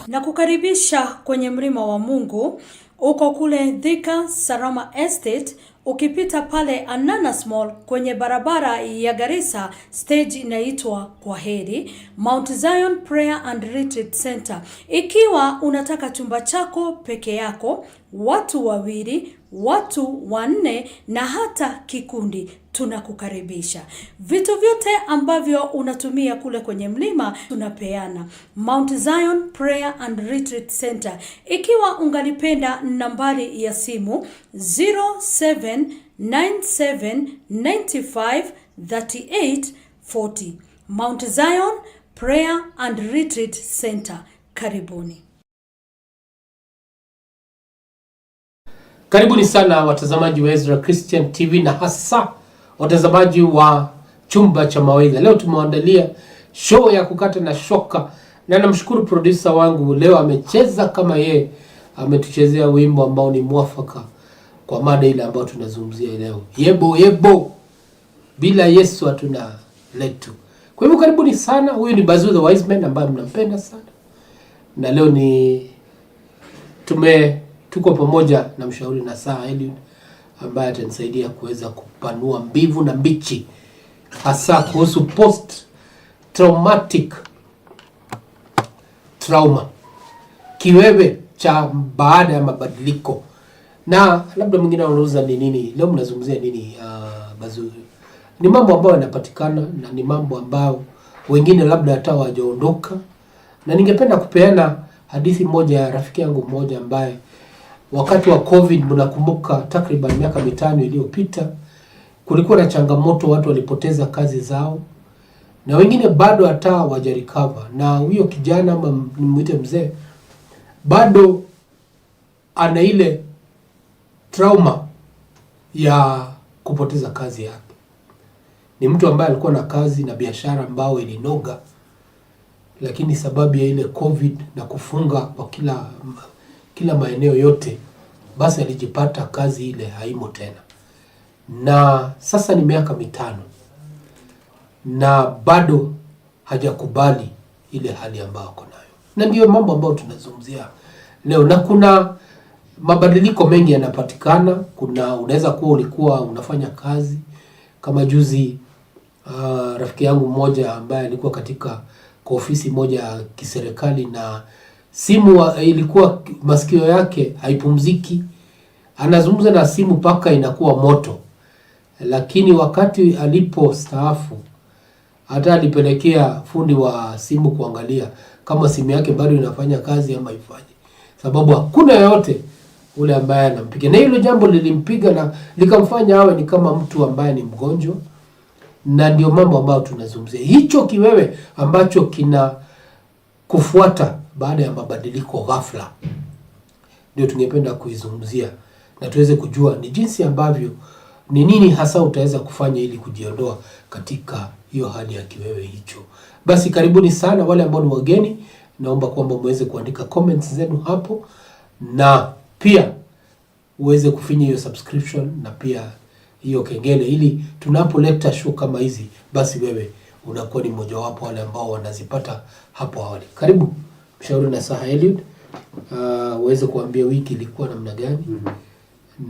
Na kukaribisha kwenye mlima wa Mungu, uko kule Thika Sarama Estate, ukipita pale Ananas Mall kwenye barabara ya Garissa, stage inaitwa Kwaheri, Mount Zion Prayer and Retreat Center. Ikiwa unataka chumba chako peke yako, watu wawili, watu wanne na hata kikundi, tunakukaribisha. Vitu vyote ambavyo unatumia kule kwenye mlima tunapeana. Mount Zion Prayer and Retreat Center. Ikiwa ungalipenda nambari ya simu 0797953840. Mount Zion Prayer and Retreat Center. Karibuni. Karibuni sana watazamaji wa Ezra Christian TV na hasa watazamaji wa Chumba cha Mawaidha. Leo tumewaandalia show ya kukata na shoka, na namshukuru producer wangu leo amecheza kama yeye ametuchezea wimbo ambao ni mwafaka kwa mada ile ambayo tunazungumzia leo. Yebo yebo, bila Yesu hatuna letu. Kwa hivyo karibuni sana. Huyu ni Bazuu the Wise Man ambaye mnampenda sana, na leo tuko pamoja na mshauri na saa Eliud ambaye atanisaidia kuweza kupanua mbivu na mbichi hasa kuhusu post traumatic trauma, kiwewe cha baada ya mabadiliko. Na labda mwingine anauliza ni nini leo mnazungumzia nini? Bazuu, ni mambo ambayo yanapatikana na ni mambo ambayo wengine labda hata hawajaondoka, na ningependa kupeana hadithi moja ya rafiki yangu mmoja ambaye wakati wa COVID, mnakumbuka takriban miaka 5 iliyopita, kulikuwa na changamoto, watu walipoteza kazi zao na wengine bado hata hawajarecover. Na huyo kijana ama nimuite mzee bado ana ile trauma ya kupoteza kazi yake. Ni mtu ambaye alikuwa na kazi na biashara ambao ilinoga, lakini sababu ya ile COVID na kufunga kwa kila maeneo yote, basi alijipata kazi ile haimo tena. Na sasa ni miaka 5 na bado hajakubali ile hali ambayo ako nayo. Na ndio mambo ambayo tunazungumzia leo. Na kuna mabadiliko mengi yanapatikana. Unaweza kuwa ulikuwa unafanya kazi kama juzi, rafiki yangu mmoja ambaye alikuwa katika ofisi moja ya kiserikali, na simu ilikuwa masikio yake haipumziki, anazungumza na simu paka inakuwa moto. Lakini wakati alipostaafu, hata alipelekea fundi wa simu kuangalia kama simu yake bado inafanya kazi ama ifanye, sababu hakuna yote ule ambaye anampiga. Na hilo jambo lilimpiga na likamfanya awe ni kama mtu ambaye ni mgonjwa. Na ndio mambo ambayo tunazungumzia, hicho kiwewe ambacho kina kufuata baada ya mabadiliko ghafla, ndio tungependa kuizungumzia na tuweze kujua ni jinsi ambavyo ni nini hasa utaweza kufanya ili kujiondoa katika hiyo hali ya kiwewe hicho. Basi karibuni sana. Wale ambao ni wageni, naomba kwamba muweze kuandika comments zenu hapo, na pia uweze kufinya hiyo subscription na pia hiyo kengele, ili tunapoleta show kama hizi, basi wewe unakuwa ni mmoja wapo wale ambao wanazipata hapo awali. Karibu mshauri na saha Eliud, uweze kuambia wiki ilikuwa namna gani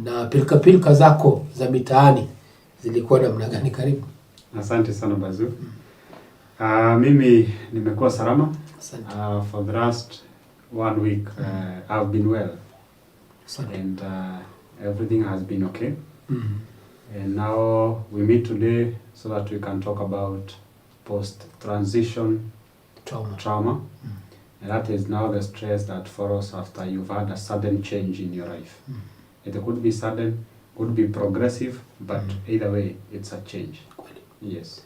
na pilika zako za mitaani zilikuwa namna gani. Karibu. Asante sana Bazuu. Mimi nimekuwa salama. For the last 1 week I've been well. And everything has been okay. And now we meet today so that we can talk about post-transition trauma. And that is now the stress that follows after you've had a sudden change in your life. It could be sudden, could be progressive, but either way, it's a change. Yes.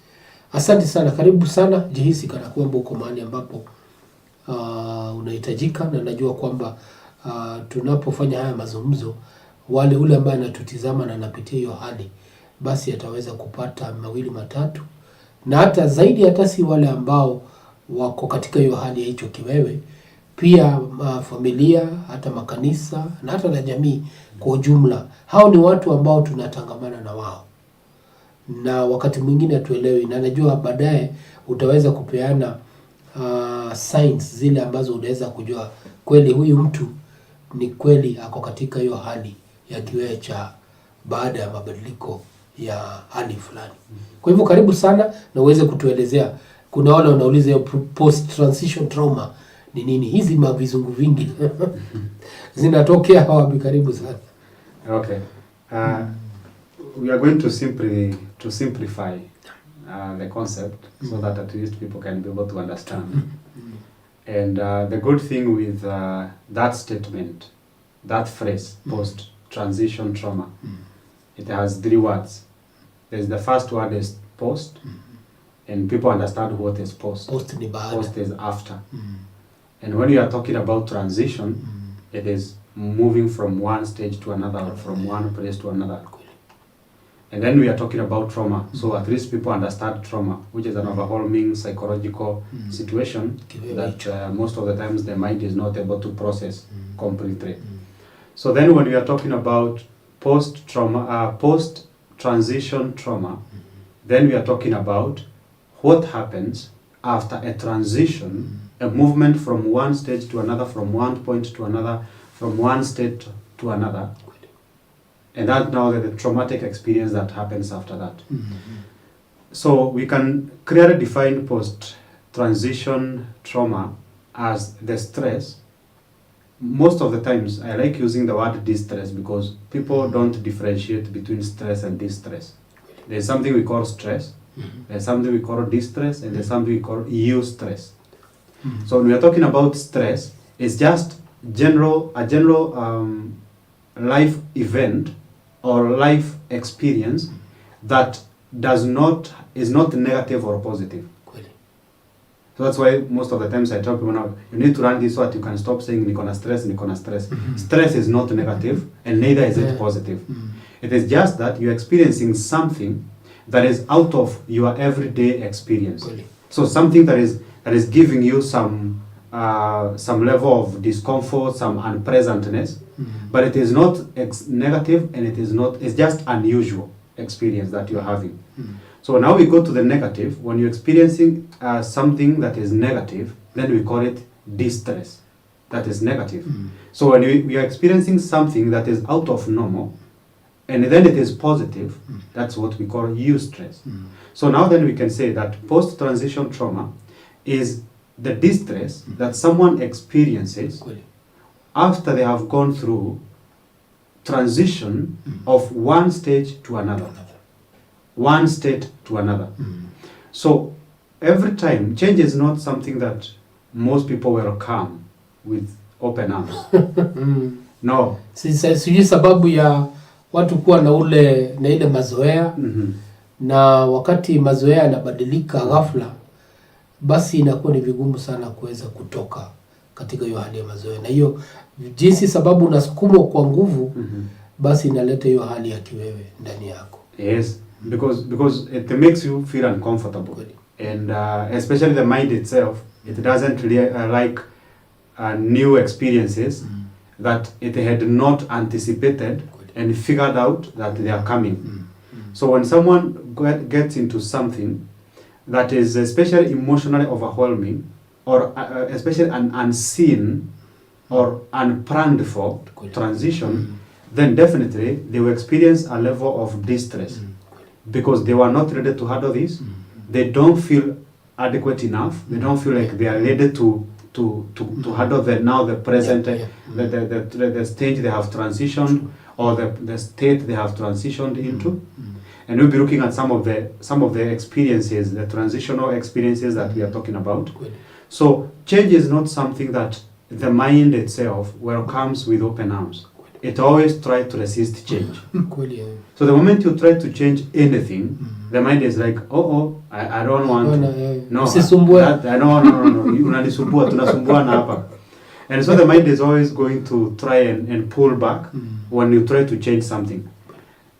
Asante sana, karibu sana. Jihisi kana kwamba uko mahali ambapo unahitajika, na najua kwamba tunapofanya haya mazungumzo, ule ambaye anatutizama na anapitia hiyo hali, basi ataweza kupata mawili matatu, na hata zaidi, hata si wale ambao wako katika hiyo hali ya hicho kiwewe, pia familia, hata makanisa na hata na jamii kwa ujumla. Hao ni watu ambao tunatangamana na wao, na wakati mwingine hatuelewi, na najua baadaye utaweza kupeana signs zile ambazo unaweza kujua kweli huyu mtu ni kweli ako katika hiyo hali ya kiwewe cha baada ya mabadiliko ya hali fulani. Kwa hivyo karibu sana na uweze kutuelezea. Kuna wale wanauliza hiyo post transition trauma ni nini? Hizi mavizungu vingi zinatokea wapi? Karibu sana. Okay. We are going to simplify the concept so that at least people can be able to understand. And the good thing with that statement, that phrase, post-transition trauma, it has 3 words. There's the first word is post, and people understand what is post. Post ni baada. Post is after. And when you are talking about transition, it is moving from one stage to another, or from one place to another. And then we are talking about trauma. So at least people understand trauma, which is an overwhelming psychological situation that most of the times the mind is not able to process completely. So then when we are talking about post-trauma, post-transition trauma, then we are talking about what happens after a transition, a movement from one stage to another, from one point to another, from one state to another. And that now the traumatic experience that happens after that. So we can clearly define post-transition trauma as the stress. Most of the times I like using the word distress because people don't differentiate between stress and distress. There's something we call stress, there's something we call distress, and there's something we call eustress. So when we are talking about stress, it's just a general life event or life experience that is not negative or positive. So that's why most of the times I tell people now, you need to run this so that you can stop saying nikona stress. Stress is not negative and neither is it positive. It is just that you're experiencing something that is out of your everyday experience. So something that is giving you some level of discomfort, some unpleasantness, but it is not negative, and it's just unusual experience that you're having. So now we go to the negative. When you're experiencing something that is negative, then we call it distress. That is negative. So when we are experiencing something that is out of normal, and then it is positive, that's what we call eustress. So now then we can say that post-transition trauma is the distress that someone experiences after they have gone through transition of one stage to another. One state to another. So every time, change is not something that most people welcome with open arms. No. Sijui sababu ya watu kuwa na ile mazoea, na wakati mazoea yanabadilika ghafla, basi inakuwa ni vigumu sana kuweza kutoka katika hiyo hali ya mazoea. Na hiyo jinsi sababu unasukumwa kwa nguvu, basi inaleta hiyo hali ya kiwewe ndani yako. Yes, because it makes you feel uncomfortable. And especially the mind itself, it doesn't really like new experiences that it had not anticipated and figured out that they are coming. So when someone gets into something that is especially emotionally overwhelming, or especially an unseen or unplanned for transition, then definitely they will experience a level of distress because they were not ready to handle this. They don't feel adequate enough. They don't feel like they are ready to handle the present the stage they have transitioned, or the state they have transitioned into. And we'll be looking at some of the experiences, the transitional experiences that we are talking about. So change is not something that the mind itself welcomes with open arms. It always tries to resist change. So the moment you try to change anything, the mind is like, I don't want to. No, unanisumbua, tunasumbuana hapa. And so the mind is always going to try and pull back when you try to change something.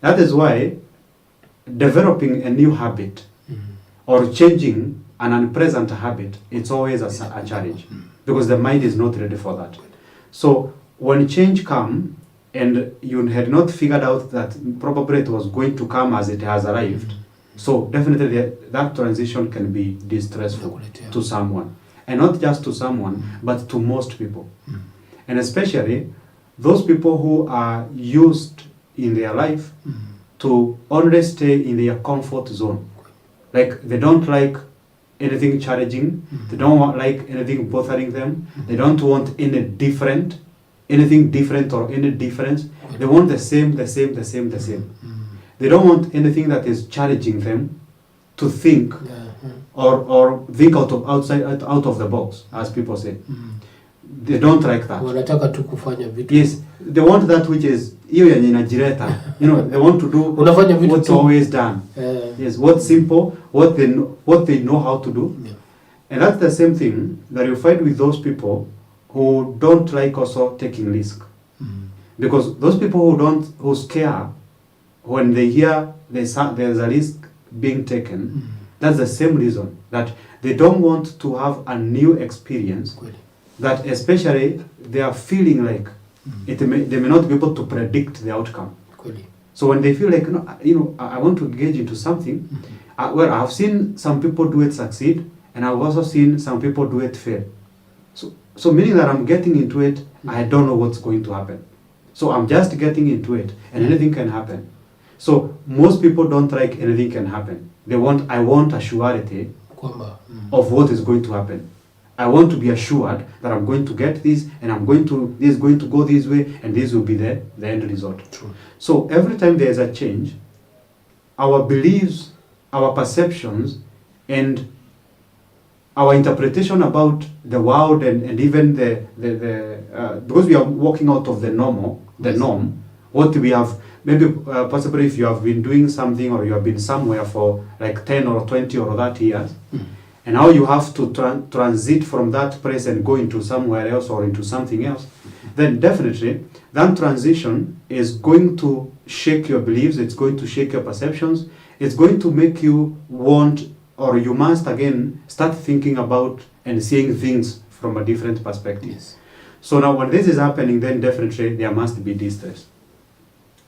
That is why developing a new habit or changing an unpleasant habit, it's always a challenge because the mind is not ready for that. So when change comes and you had not figured out that probably it was going to come as it has arrived, so definitely that transition can be distressful to someone. and not just to someone, but to most people. And especially those people who are used in their life to only stay in their comfort zone. Like they don't like anything challenging, they don't like anything bothering them, they don't want anything different or any difference. They want the same. They don't want anything that is challenging them to think or think out of the box, as people say. They don't like that. Wanataka tu kufanya vitu. Yes, they want that which is hiyo yenye inajireta. You know, they want to do unafanya vitu what's always done. Yes, what's simple, what they know how to do. Yeah. And that's the same thing that you find with those people who don't like also taking risk. Because those people who scare when they hear there's a risk being taken, that's the same reason that they don't want to have a new experience. That especially they are feeling like they may not be able to predict the outcome. So when they feel like, I want to engage into something, I've seen some people do it succeed, and I've also seen some people do it fail. So meaning that I'm getting into it, I don't know what's going to happen. So I'm just getting into it, and anything can happen. So most people don't like anything can happen. I want a surety of what is going to happen. I want to be assured that I'm going to get this, and this is going to go this way, and this will be the end result. True. So every time there is a change, our beliefs, our perceptions, and our interpretation about the world, and even because we are walking out of the norm, what we have, maybe possibly if you have been doing something or you have been somewhere for like 10 or 20 or 30 years, and now you have to transit from that place and go into somewhere else or into something else, then definitely that transition is going to shake your beliefs, it's going to shake your perceptions, it's going to make you want, or you must again start thinking about and seeing things from a different perspective. Yes. So now when this is happening, then definitely there must be distress.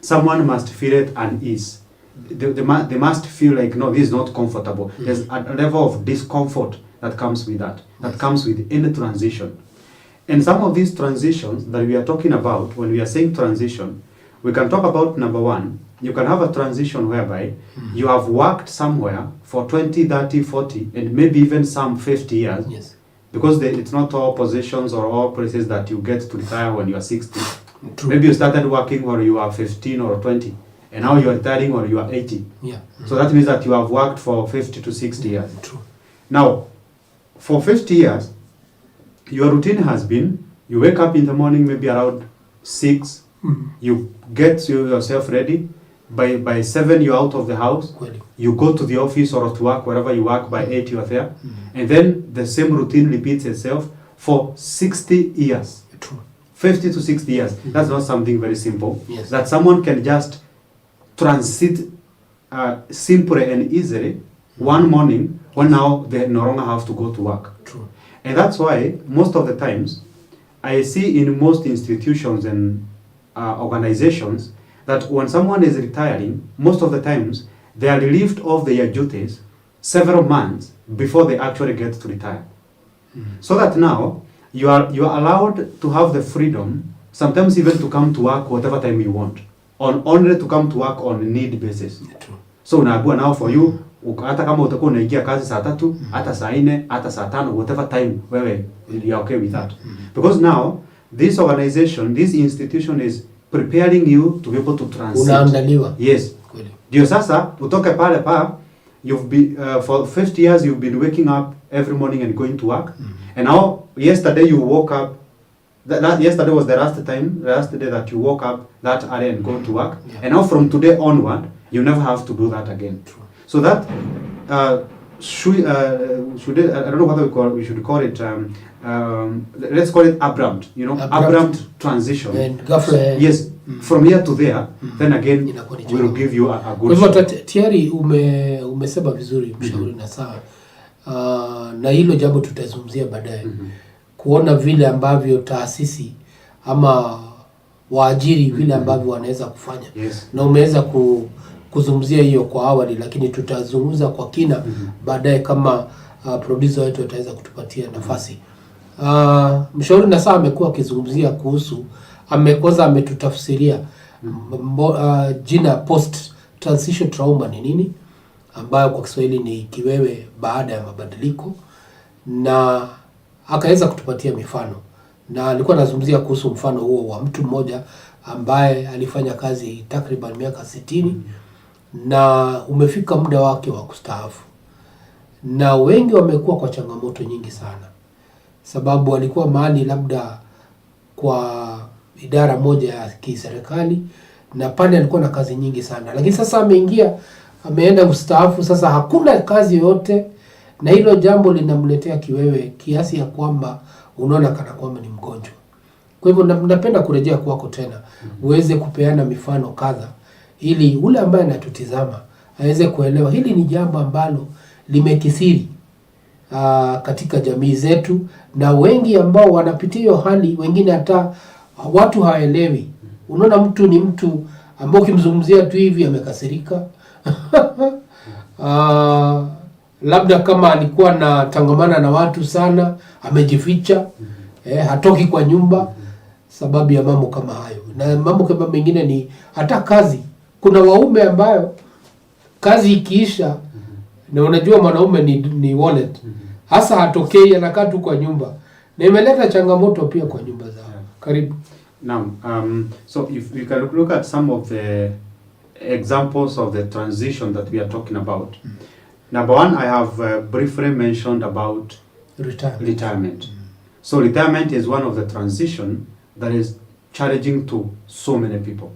Someone must feel at unease. They must feel like, no, this is not comfortable. There's a level of discomfort that comes with that comes with any transition. And some of these transitions that we are talking about, when we are saying transition, we can talk about number one. You can have a transition whereby you have worked somewhere for 20, 30, 40, and maybe even some 50 years. Yes. Because it's not all positions or all places that you get to retire when you are 60. True. Maybe you started working when you are 15 or 20, and now you are retiring when you are 80. Yeah. So that means that you have worked for 50 to 60 years. True. Now, for 50 years, your routine has been, you wake up in the morning maybe around 6, you get yourself ready, by 7 you're out of the house, you go to the office or to work, wherever you work, by 8 you are there, and then the same routine repeats itself for 60 years. True. 50 to 60 years. That's not something very simple. Yes. That someone can just transit simply and easily one morning when now they no longer have to go to work. True. And that's why most of the times I see in most institutions and organizations that when someone is retiring, most of the times they are relieved of their duties several months before they actually get to retire. So that now you are allowed to have the freedom, sometimes even to come to work whatever time you want, only to come to work on a need basis. True. So unaambiwa now for you, hata kama utakuwa unaingia kazi saa 3, hata saa 4, hata saa 5, whatever time wewe you are okay with that. Because now this organization, this institution is preparing you to be able to transit. Unaandaliwa. Yes. Ndio sasa utoke pale you've been for 50 years you've been waking up every morning and going to work. And now yesterday you woke up, yesterday was the last day that you woke up that early and go to work. Yeah. And now from today onward, you never have to do that again. True. So that I don't know whether we should call it let's call it abrupt, abrupt transition. And ghafla, yes, from here to there, then again we will give you a good shot. Tayari umesema vizuri mshauri na sawa. Na hilo jambo tutazungumzia baadaye. Kuona vile ambavyo taasisi ama waajiri vile ambavyo wanaweza kufanya. Yes. Na umeweza kuzungumzia hiyo kwa awali, lakini tutazungumza kwa kina baadaye kama producer wetu ataweza kutupatia nafasi. Mshauri na saa amekuwa akizungumzia kuhusu ametutafsiria jina post transition trauma ni nini, ambayo kwa Kiswahili ni kiwewe baada ya mabadiliko, na akaweza kutupatia mifano, na alikuwa anazungumzia kuhusu mfano huo wa mtu mmoja ambaye alifanya kazi takriban miaka 60 na umefika muda wake wa kustaafu, na wengi wamekuwa kwa changamoto nyingi sana, sababu alikuwa mahali labda kwa idara moja ya kiserikali, na pale alikuwa na kazi nyingi sana, lakini sasa ameenda kustaafu, sasa hakuna kazi yoyote, na hilo jambo linamletea kiwewe kiasi ya kwamba unaona kana kwamba ni mgonjwa. Kwa hivyo napenda kurejea kwako tena uweze kupeana mifano kadha, ili ule ambaye anatutizama aweze kuelewa hili ni jambo ambalo limekithiri katika jamii zetu, na wengi ambao wanapitia hiyo hali, wengine hata watu hawaelewi. Unaona mtu ni mtu ambao ukimzungumzia tu hivi amekasirika. Labda kama alikuwa na tangamana na watu sana, amejificha, hatoki kwa nyumba sababu ya mambo kama hayo. Na mambo kama mengine ni hata kazi. Kuna waume ambayo kazi ikiisha, na unajua mwanaume ni wallet, hasa hatokei, anakaa tu kwa nyumba, na imeleta changamoto pia kwa nyumba zao. Karibu. So if we can look at some of the examples of the transition that we are talking about. Number one, I have briefly mentioned about retirement. So retirement is one of the transition that is challenging to so many people,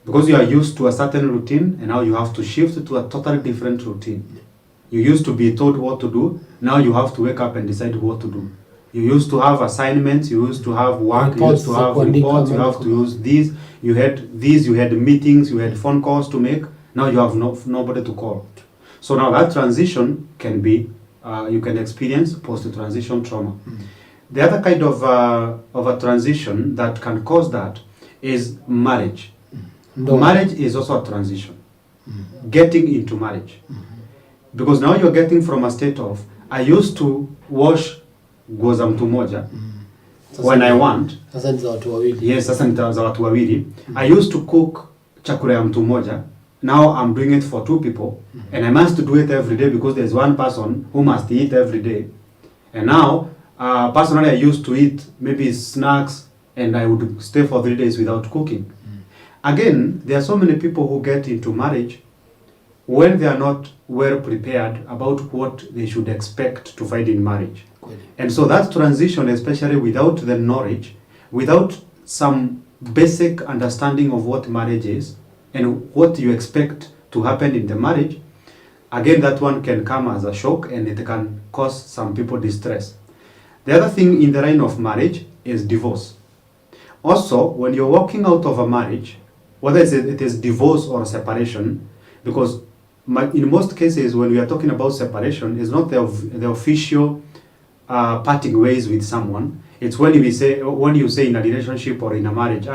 because you are used to a certain routine and now you have to shift to a totally different routine. You used to be told what to do, now you have to wake up and decide what to do. You used to have assignments, you used to have work, you used to have reports, you have to use these, you had meetings, you had phone calls to make, now you have nobody to call. So now that transition can be, you can experience post-transition trauma. The other kind of a transition that can cause that is marriage. Marriage is also a transition. Getting into marriage. Because now you're getting from a state of, I used to wash nguo za mtu moja when I want. Sasa ni za watu wawili. Yes, sasa ni za watu wawili. I used to cook chakula ya mtu moja. Now I'm doing it for two people, and I must do it every day because there's one person who must eat every day. And now, personally, I used to eat maybe snacks, and I would stay for 3 days without cooking. Again, there are so many people who get into marriage when they are not well prepared about what they should expect to find in marriage. And so that transition, especially without the knowledge, without some basic understanding of what marriage is and what you expect to happen in the marriage, again, that one can come as a shock and it can cause some people distress. The other thing in the line of marriage is divorce. Also, when you're walking out of a marriage, whether it is divorce or separation, because in most cases when we are talking about separation, it's not the official parting ways with someone. It's when you say in a relationship or in a marriage,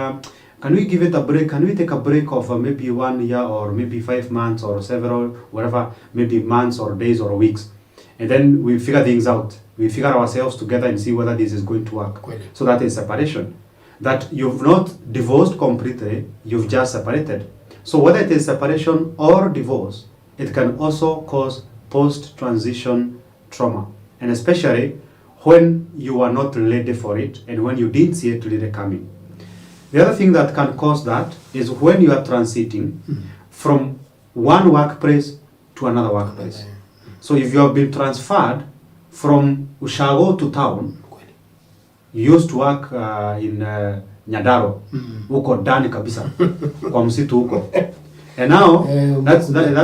can we give it a break? Can we take a break of maybe 1 year or maybe 5 months or several, whatever, maybe months or days or weeks? And then we figure things out. We figure ourselves together and see whether this is going to work. So that is separation. That you've not divorced completely, you've just separated. So whether it is separation or divorce, it can also cause post-transition trauma. And especially when you are not ready for it and when you didn't see it really coming. The other thing that can cause that is when you are transiting from one workplace to another workplace. So if you have been transferred from Ushago to town, you used to work in Nyadaro, huko ndani kabisa, kwa msitu huko. And now,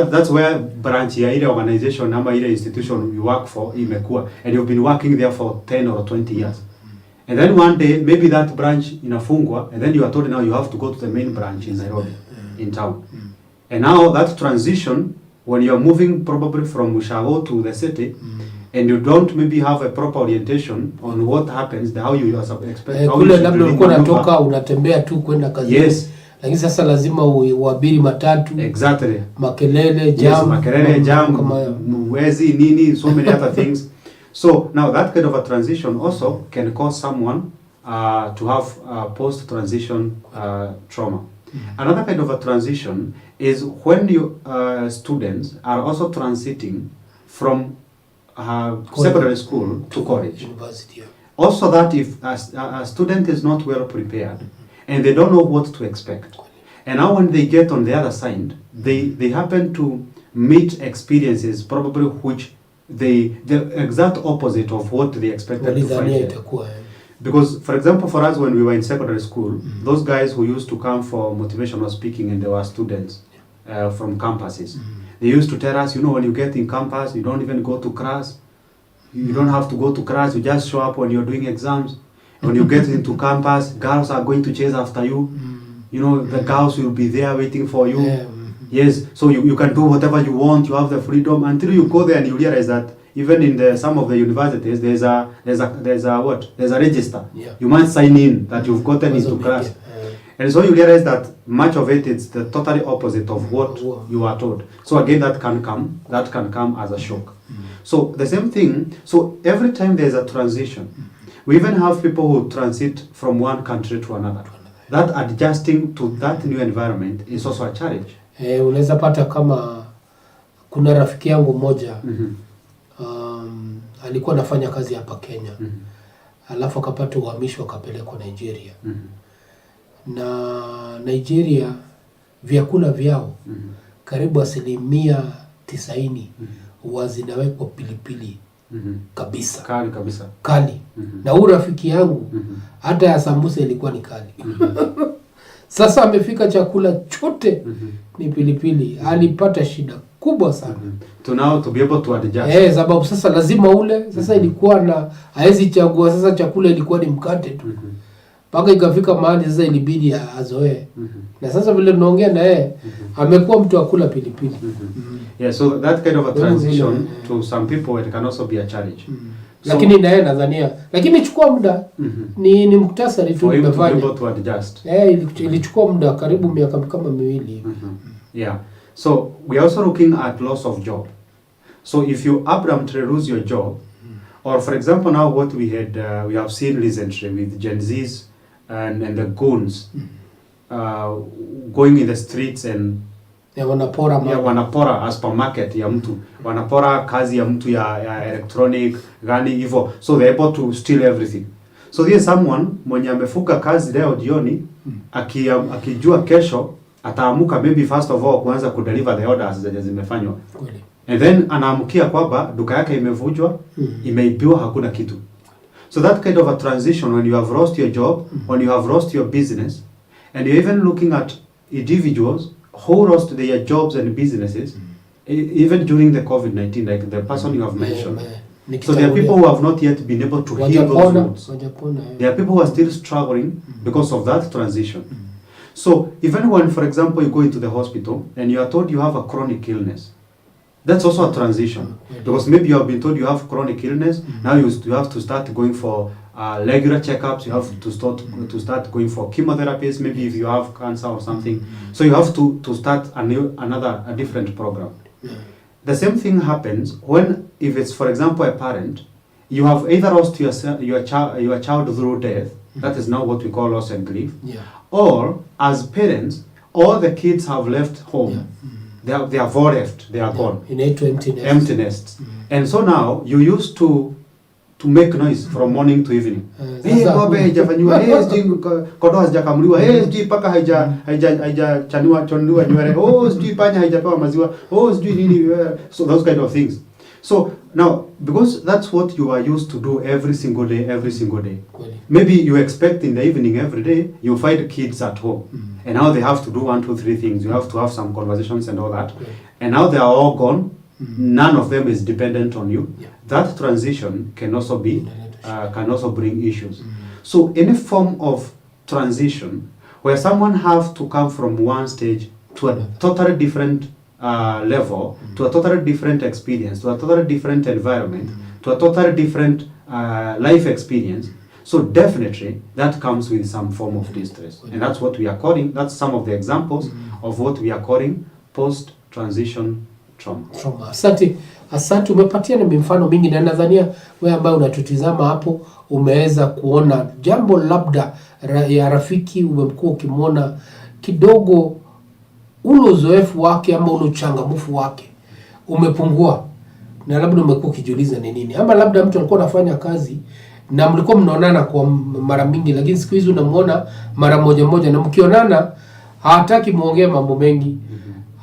that's where branch ya ile organization ama ile institution you work for imekuwa, and you've been working there for 10 or 20 years. And then one day, maybe that branch inafungwa, and then you are told now you have to go to the main branch in Nairobi, in town. And now that transition, when you are moving probably from Ushago to the city, and you don't maybe have a proper orientation on what happens, how you are expected. Kule labda ulikuwa unatoka unatembea tu kwenda kazi. Yes. Lakini sasa lazima uabiri matatu. Exactly. Makelele, jam. Yes, makelele, jam, mwezi, nini, so many other things. So now that kind of a transition also can cause someone to have post-transition trauma. Another kind of a transition is when you students are also transiting from secondary school to college. University. Also that if a student is not well prepared and they don't know what to expect, and now when they get on the other side, they happen to meet experiences probably which the exact opposite of what they expected to find. Because, for example, for us when we were in secondary school, those guys who used to come for motivational speaking and they were students from campuses, they used to tell us, you know, when you get in campus, you don't even go to class. You don't have to go to class, you just show up when you're doing exams. When you get into campus, girls are going to chase after you. You know, the girls will be there waiting for you. Yes, so you can do whatever you want, you have the freedom until you go there and you realize that even in some of the universities there's a register. You must sign in that you've gotten into class. And so you realize that much of it is the totally opposite of what you are told. So again, that can come as a shock. So the same thing, so every time there's a transition, we even have people who transit from one country to another. That adjusting to that new environment is also a challenge. Unaweza pata kama kuna rafiki yangu mmoja alikuwa anafanya kazi hapa Kenya. Alafu akapata uhamisho akapelekwa Nigeria. Na Nigeria vyakula vyao karibu 90% huwa zinawekwa pilipili kabisa. Kali. Na huyu rafiki yangu hata ya sambusa ilikuwa ni kali. Sasa amefika chakula chote ni pilipili. Alipata shida kubwa sana. To be able to adjust. Sababu sasa lazima ule. Sasa ilikuwa na haezi chagua, sasa chakula ilikuwa ni mkate tu. Paka ikafika mahali sasa ilibidi azoe. Na sasa vile tunaongea na yeye amekuwa mtu akula pilipili. Yeah, so that kind of a transition to some people it can also be a challenge. So, lakini na yeye nadhania lakini chukua muda ni muktasari tu nimefanya to adjust. Ilichukua muda karibu miaka kama 2 hivi. Yeah. So we are also looking at loss of job. So if you abruptly lose your job, or for example now what we have seen recently with Gen Zs and the goons going in the streets and wanapora as per market ya mtu, wanapora kazi ya mtu ya electronic gani hivyo, so they're able to steal everything. So there is someone mwenye amefuka kazi leo jioni akijua kesho ataamuka maybe first of all kuanza kudeliver the orders zenye zimefanywa. And then anaamukia kwamba duka yake imevujwa, imeibiwa, hakuna kitu. So that kind of a transition when you have lost your job, when you have lost your business, and you're even looking at individuals who lost their jobs and businesses, even during the COVID-19, like the person you have mentioned. So there are people who have not yet been able to heal those wounds. There are people who are still struggling because of that transition. So even when, for example, you go into the hospital and you are told you have a chronic illness, that's also a transition. Because maybe you have been told you have chronic illness, now you have to start going for regular checkups, you have to start going for chemotherapies, maybe if you have cancer or something. So you have to start a different program. The same thing happens when, if it's for example a parent, you have either lost your child through death, that is now what we call loss and grief, or as parents, all the kids have left home. They are bereft, they are gone. Empty nests. And so now you used to make noise from morning to evening. Ng'ombe haijafanywa, sijui kondoo hazijakamliwa, sijui paka haijachaniwa nywele, sijui panya haijapewa maziwa, sijui nini, so those kind of things. So now, because that's what you are used to do every single day. Maybe you expect in the evening every day, you find kids at home. And now they have to do 1, 2, 3 things. You have to have some conversations and all that. And now they are all gone. None of them is dependent on you. That transition can also bring issues. So any form of transition where someone has to come from one stage to a totally different level, to a totally different experience, to a totally different environment, to a totally different life experience. So definitely that comes with some form of distress. And that's what we are calling, that's some of the examples of what we are calling post-transition trauma. Asante, umepatia na mifano mingi, na nadhania wewe ambaye unatutizama hapo umeweza kuona jambo labda ya rafiki umekuwa ukimwona kidogo ule uzoefu wake ama ule uchangamfu wake umepungua, na labda umekuwa ukijiuliza ni nini, ama labda mtu alikuwa anafanya kazi na mlikuwa mnaonana kwa mara mingi, lakini siku hizi unamuona mara moja, na mkionana hataki muongee mambo mengi,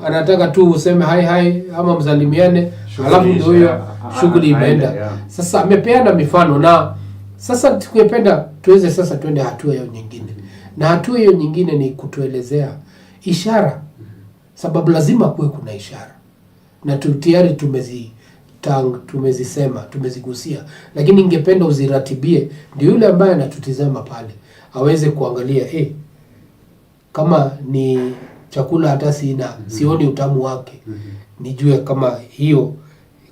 anataka tu useme hai ama msalimiane, alafu ndio hiyo shughuli imeenda. Sasa amepeana mifano, na sasa tukipenda tuweze sasa twende hatua hiyo nyingine. Na hatua hiyo nyingine ni kutuelezea ishara, sababu lazima kuwe kuna ishara, na tayari tumezisema, tumezigusia, lakini ningependa uziratibie ndio yule ambaye anatutizama pale aweze kuangalia kama ni chakula hata sioni utamu wake, nijue kama hiyo,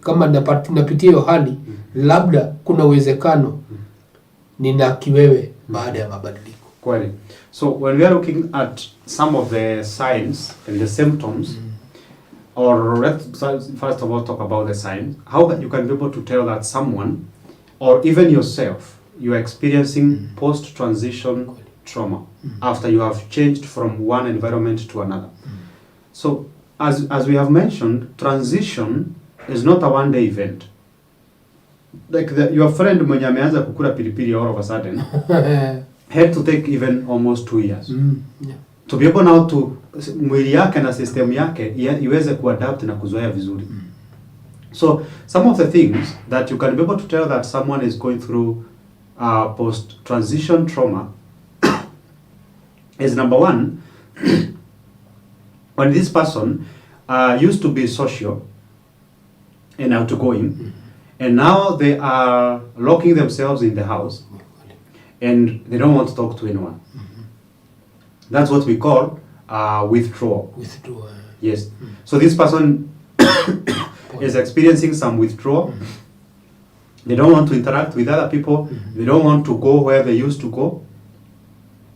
kama napitia hiyo hali, labda kuna uwezekano nina kiwewe baada ya mabadiliko. Kweli. So when we are looking at some of the signs and the symptoms, or let's first of all talk about the signs, how you can be able to tell that someone, or even yourself, you are experiencing post-transition trauma after you have changed from one environment to another. So as we have mentioned, transition is not a one-day event. Like your friend mwenye ameanza kukula pilipili all of a sudden had to take even almost 2 years to be able now to mwili yake na system yake iweze kuadapt na kuzoea vizuri. So some of the things that you can be able to tell that someone is going through post-transition trauma is, number one, when this person used to be social and outgoing, and now they are locking themselves in the house and they don't want to talk to anyone. That's what we call withdrawal. Yes. So this person is experiencing some withdrawal. They don't want to interact with other people. They don't want to go where they used to go.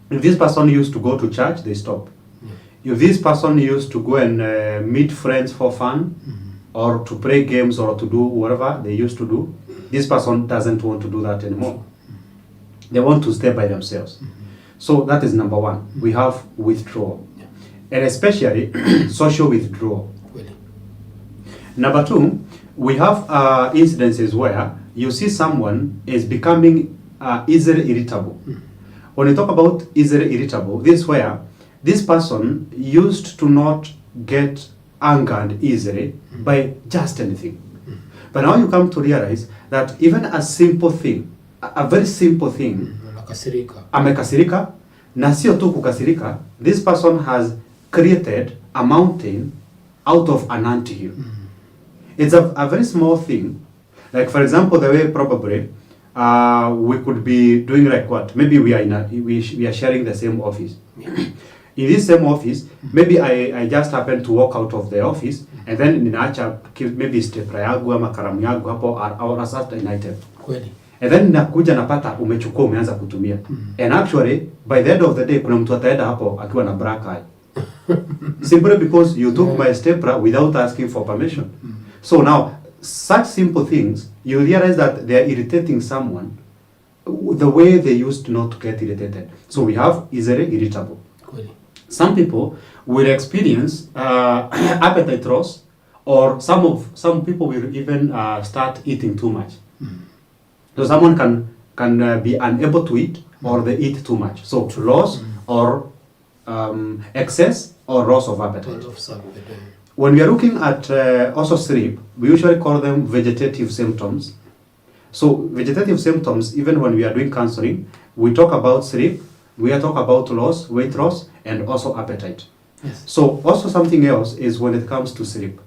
If this person used to go to church, they stop. If this person used to go and meet friends for fun, or to play games, or to do whatever they used to do, this person doesn't want to do that anymore. They want to stay by themselves. So that is number one. We have withdrawal, and especially social withdrawal. Number two, we have incidences where you see someone is becoming easily irritable. When we talk about easily irritable, this is where this person used to not get angered easily by just anything. But now you come to realize that even a simple thing, a very simple thing, amekasirika, na sio tu kukasirika, this person has created a mountain out of an anthill. It's a very small thing. Like, for example, the way probably we could be doing like what? Maybe we are sharing the same office. In this same office, maybe I just happen to walk out of the office, and then ninaacha maybe stepra yangu ama karamu yangu hapo or a certain item. Kweli. And then nakuja napata umechukua umeanza kutumia. And actually, by the end of the day, kuna mtu ataenda hapo akiwa na black eye. Simply because you took my stepra without asking for permission. So now, such simple things, you realize that they are irritating someone the way they used not to get irritated. So we have easily irritable. Kweli. Some people will experience appetite loss, or some people will even start eating too much. So someone can be unable to eat, or they eat too much. So loss or excess or loss of appetite. When we are looking at also sleep, we usually call them vegetative symptoms. So vegetative symptoms, even when we are doing counseling, we talk about sleep, we are talking about loss, weight loss, and also appetite. Yes. So also something else is when it comes to sleep.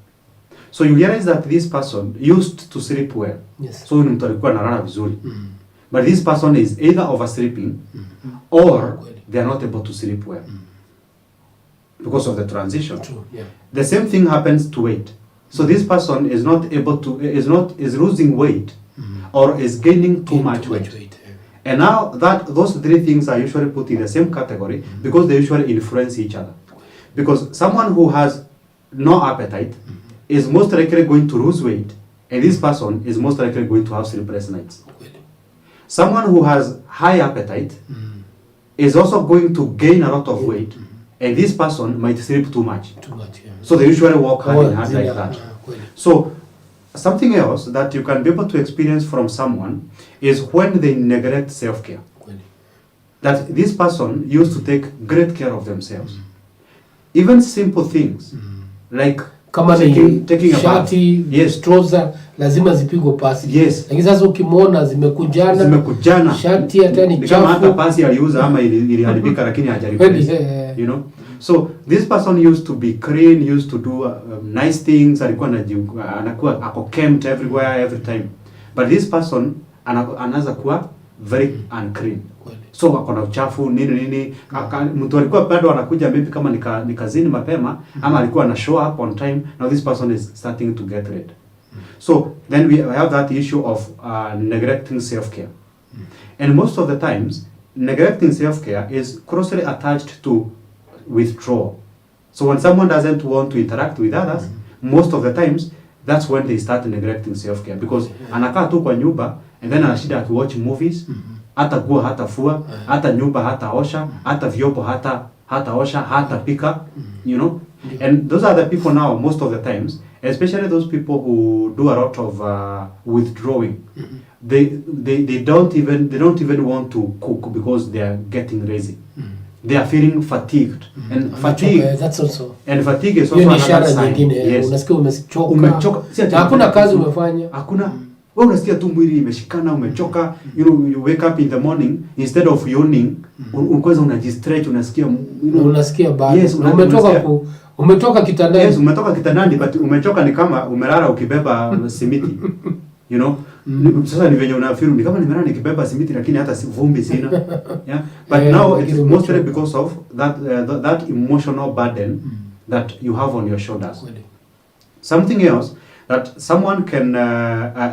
So you realize that this person used to sleep well. Yes. So mtu alikuwa analala vizuri. But this person is either oversleeping or they are not able to sleep well. Because of the transition. True, yeah. The same thing happens to weight. So this person is not able to is losing weight or is gaining too much weight. And now that those three things are usually put in the same category because they usually influence each other. Because someone who has no appetite is most likely going to lose weight, and this person is most likely going to have sleepless nights. Someone who has high appetite is also going to gain a lot of weight, and this person might sleep too much. So they usually walk hand in hand like that. So something else that you can be able to experience from someone is when they neglect self-care. That this person used to take great care of themselves. Even simple things like kama taking a bath. Yes, trouser lazima zipigwe pasi. Yes. Lakini sasa ukimwona zimekujana. Shati hata ni chafu. Kama hata pasi aliuza ama iliharibika lakini hajaripesi. You know? So this person used to be clean, used to do nice things, alikuwa anakuwa ako kept everywhere every time. But this person anaanza kuwa very unclean. So akona uchafu nini mtu alikuwa bado anakuja maybe kama ni kazini mapema ama alikuwa ana show up on time. Now this person is starting to get red. So then we have that issue of neglecting self-care. And most of the times neglecting self-care is closely attached to withdrawal. So when someone doesn't want to interact with others, most of the times that's when they start neglecting self-care because anakaa tu kwa nyumba and then anashida to watch movies. Hata nguo hata fua, hata nyumba hata osha, hata vyombo hata osha, hata pika, you know. And those are the people now most of the times, especially those people who do a lot of withdrawing. They don't even want to cook because they are getting lazy. They are feeling fatigued. And fatigue, that's also. And fatigue is also another sign. Yes. Unasikia umechoka. Hakuna kazi umefanya. Hakuna. Wewe unasikia tu mwili imeshikana, umechoka. You wake up in the morning instead of yawning, kwanza unajistretch, unasikia unasikia bad. Yes, umetoka kitandani. Yes, umetoka kitandani but umechoka ni kama umelala ukibeba simiti. You know? Sasa ni venye unafeel ni kama nimelala nikibeba simiti lakini hata vumbi sina. Yeah? But now it is mostly because of that emotional burden that you have on your shoulders. Something else that someone can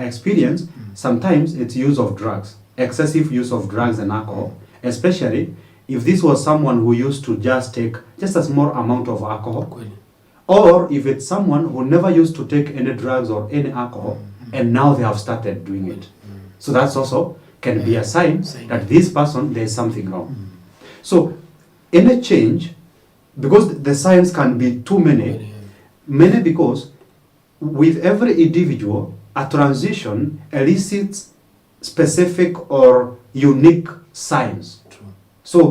experience, sometimes it's use of drugs, excessive use of drugs and alcohol, especially if this was someone who used to just take just a small amount of alcohol, or if it's someone who never used to take any drugs or any alcohol, and now they have started doing it. So that's also can be a sign that this person, there's something wrong. So any change, because the signs can be too many because with every individual, a transition elicits specific or unique signs. So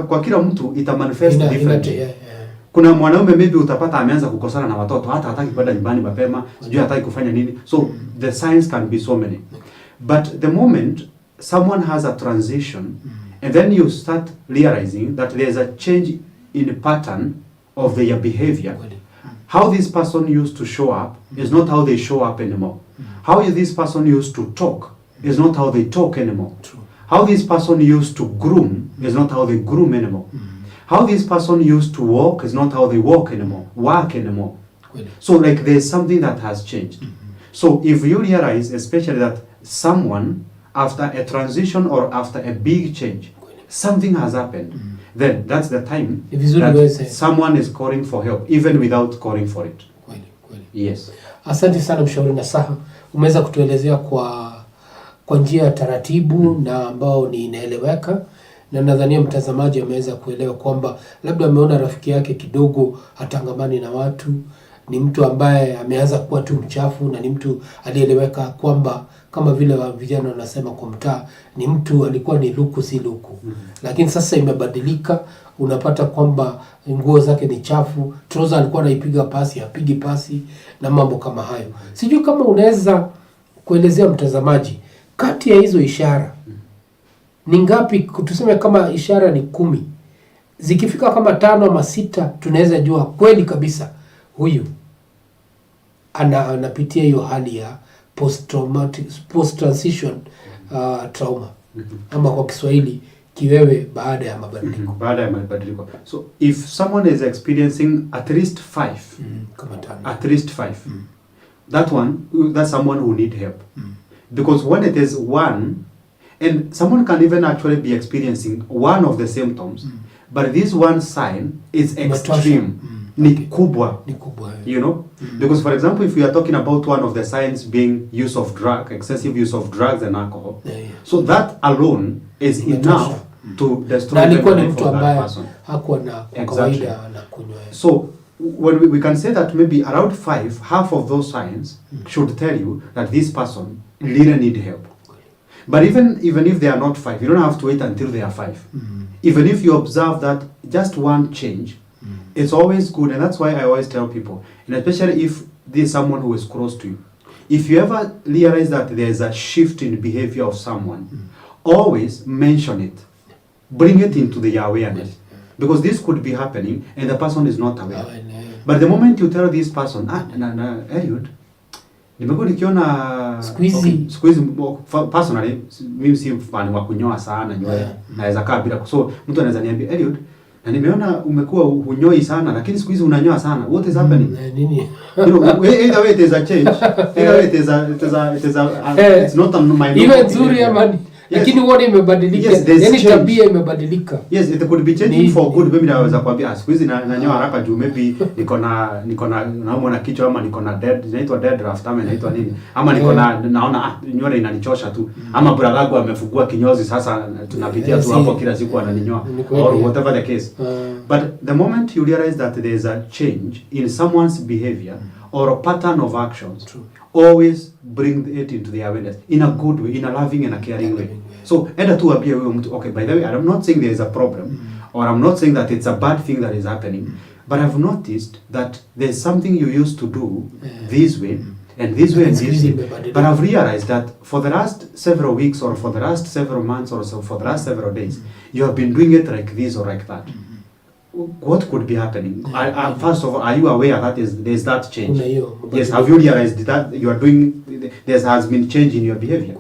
kwa kila mtu ita manifest differently. Kuna mwanaume maybe utapata ameanza kukosana na watoto, hata hataki kwenda nyumbani mapema, sijui hataki kufanya nini. So the signs can be so many. But the moment someone has a transition and then you start realizing that there's a change in the pattern of their behavior, how this person used to show up is not how they show up anymore. How this person used to talk is not how they talk anymore. How this person used to groom is not how they groom anymore. How this person used to walk is not how they work anymore. So like there's something that has changed. So if you realize, especially that someone after a transition or after a big change, something has happened, then that's the time that someone is calling for help, even without calling for it. Yes. Asante sana mshauri nasaha. Umeweza kutuelezea kwa njia ya taratibu na ambao ni inaeleweka, na nadhania mtazamaji ameweza kuelewa kwamba labda ameona rafiki yake kidogo hatangamani na watu, ni mtu ambaye ameanza kuwa tu mchafu, na ni mtu alieleweka kwamba kama vile vijana wanasema kwa mtaa, ni mtu alikuwa ni luku si luku. Lakini sasa imebadilika, unapata kwamba nguo zake ni chafu, trouser alikuwa anaipiga pasi, hapigi pasi na mambo kama hayo. Sijui kama unaweza kuelezea mtazamaji kati ya hizo ishara ni ngapi, tuseme kama ishara ni 10. Zikifika kama 5 ama 6 tunaweza jua kweli kabisa huyu anapitia hiyo hali ya post transition trauma, ama kwa Kiswahili kiwewe baada ya mabadiliko. Baada ya mabadiliko. So if someone is experiencing at least 5, kama 5, at least 5, that's someone who need help. Because when it is 1 And someone can even actually be experiencing one of the symptoms, but this one sign is extreme. Ni kubwa. You know? Because for example, if we are talking about one of the signs being use of excessive use of drugs and alcohol, so that alone is enough to destroy the life of that person. Exactly. So when we can say that maybe around 5, half of those signs should tell you that this person really need help. But even if they are not 5, you don't have to wait until they are 5. Even if you observe that just one change, it's always good, and that's why I always tell people, and especially if there's someone who is close to you, if you ever realize that there's a shift in behavior of someone, always mention it. Bring it into the awareness. Because this could be happening and the person is not aware. But the moment you tell this person, Eliud, nimekuwa nikiona squeeze personally, mimi si fan wa kunyoa sana nywele. Naweza kaa bila. So mtu anaweza niambia, Eliud, na nimeona umekuwa hunyoi sana lakini siku hizi unanyoa sana. What is happening? Nini? You know, either way it is a change. Either way it's not on my iwe nzuri ama lakini uone imebadilika. Yaani tabia imebadilika. Yes, it could be changing for good. Mimi naweza kuambia siku hizi nanyoa haraka juu maybe niko na naumwa na kichwa ama niko na inaitwa dead draft ama inaitwa nini? Ama niko naona nywele inanichosha tu. Ama bragagu amefungua kinyozi sasa tunapitia tu hapo kila siku ananinyoa or whatever the case. But the moment you realize that there is a change in someone's behavior or a pattern of actions, always bring it into the awareness in a good way, in a loving and a caring way. So, okay, by the way, I'm not saying there is a problem, or I'm not saying that it's a bad thing that is happening, but I've noticed that there's something you used to do this way, and this way and this way. But I've realized that for the last several weeks, or for the last several months, or so for the last several days, you have been doing it like this or like that. What could be happening? First of all, are you aware that there's that change? Yes, have you realized that you are doing, there has been change in your behavior?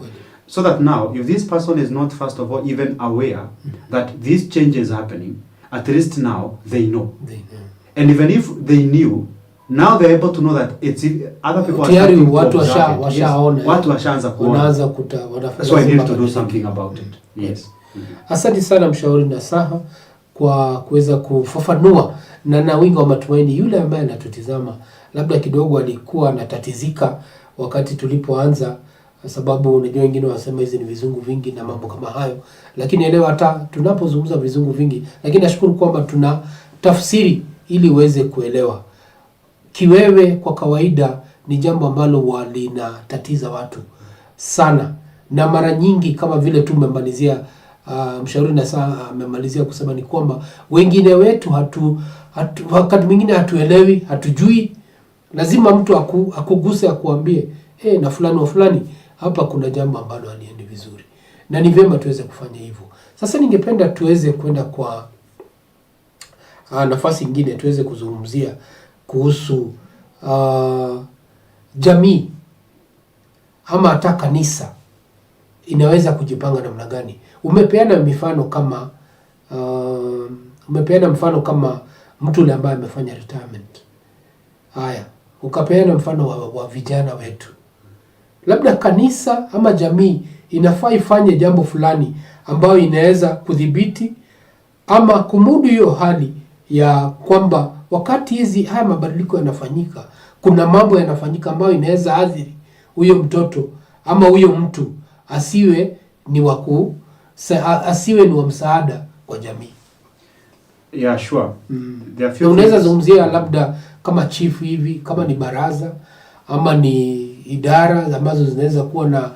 So that now, if this person is not, first of all, even aware that this change is happening, at least now they know. And even if they knew, now they're able to know that it's other people are starting to observe. Watu washaanza kuona. So I need to do something about it. Yes. Asante sana mshauri nasaha kwa kuweza kufafanua na wingi wa matumaini. Yule ambaye anatutizama labda kidogo alikuwa anatatizika wakati tulipoanza, sababu unajua wengine wanasema hizi ni vizungu vingi na mambo kama hayo, lakini elewa hata tunapozungumza vizungu vingi, lakini nashukuru kwamba tuna tafsiri ili uweze kuelewa. Kiwewe kwa kawaida ni jambo ambalo walinatatiza watu sana, na mara nyingi kama vile tumemalizia mshauri na saa amemalizia kusema ni kwamba wengine wetu wakati mwingine hatuelewi, hatujui. Lazima mtu akuguse akuambie na fulani wa fulani hapa kuna jambo ambalo haliendi vizuri, na ni vyema tuweze kufanya hivyo. Sasa ningependa tuweze kwenda kwa nafasi nyingine, tuweze kuzungumzia kuhusu jamii ama hata kanisa inaweza kujipanga namna gani. Umepeana mfano kama mtu yule ambaye amefanya retirement. Haya, ukapeana mfano wa vijana wetu. Labda kanisa ama jamii inafaa ifanye jambo fulani ambayo inaweza kudhibiti ama kumudu hiyo hali ya kwamba wakati haya mabadiliko yanafanyika, kuna mambo yanafanyika ambayo inaweza athiri huyo mtoto ama huyo mtu asiwe ni wa msaada kwa jamii. Yeah, sure. Unaweza zungumzia labda kama chief hivi, kama ni baraza ama ni idara ambazo zinaweza kuwa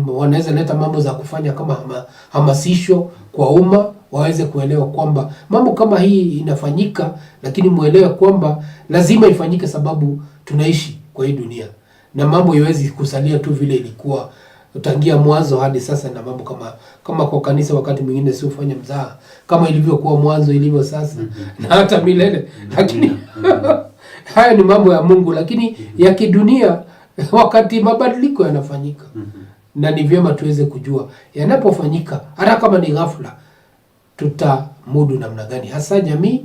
wanaweza leta mambo za kufanya kama hamasisho kwa umma, waweze kuelewa kwamba mambo kama hii inafanyika, lakini muelewe kwamba lazima ifanyike sababu tunaishi kwa hii dunia, na mambo iwezi kusalia tu vile ilikuwa tangia mwanzo hadi sasa, na mambo kama kwa kanisa wakati mwingine si ufanye mzaha kama ilivyokuwa mwanzo ilivyo sasa na hata milele. Lakini haya ni mambo ya Mungu, lakini ya kidunia wakati mabadiliko yanafanyika, na ni vyema tuweze kujua yanapofanyika, hata kama ni ghafla, tutamudu namna gani hasa jamii.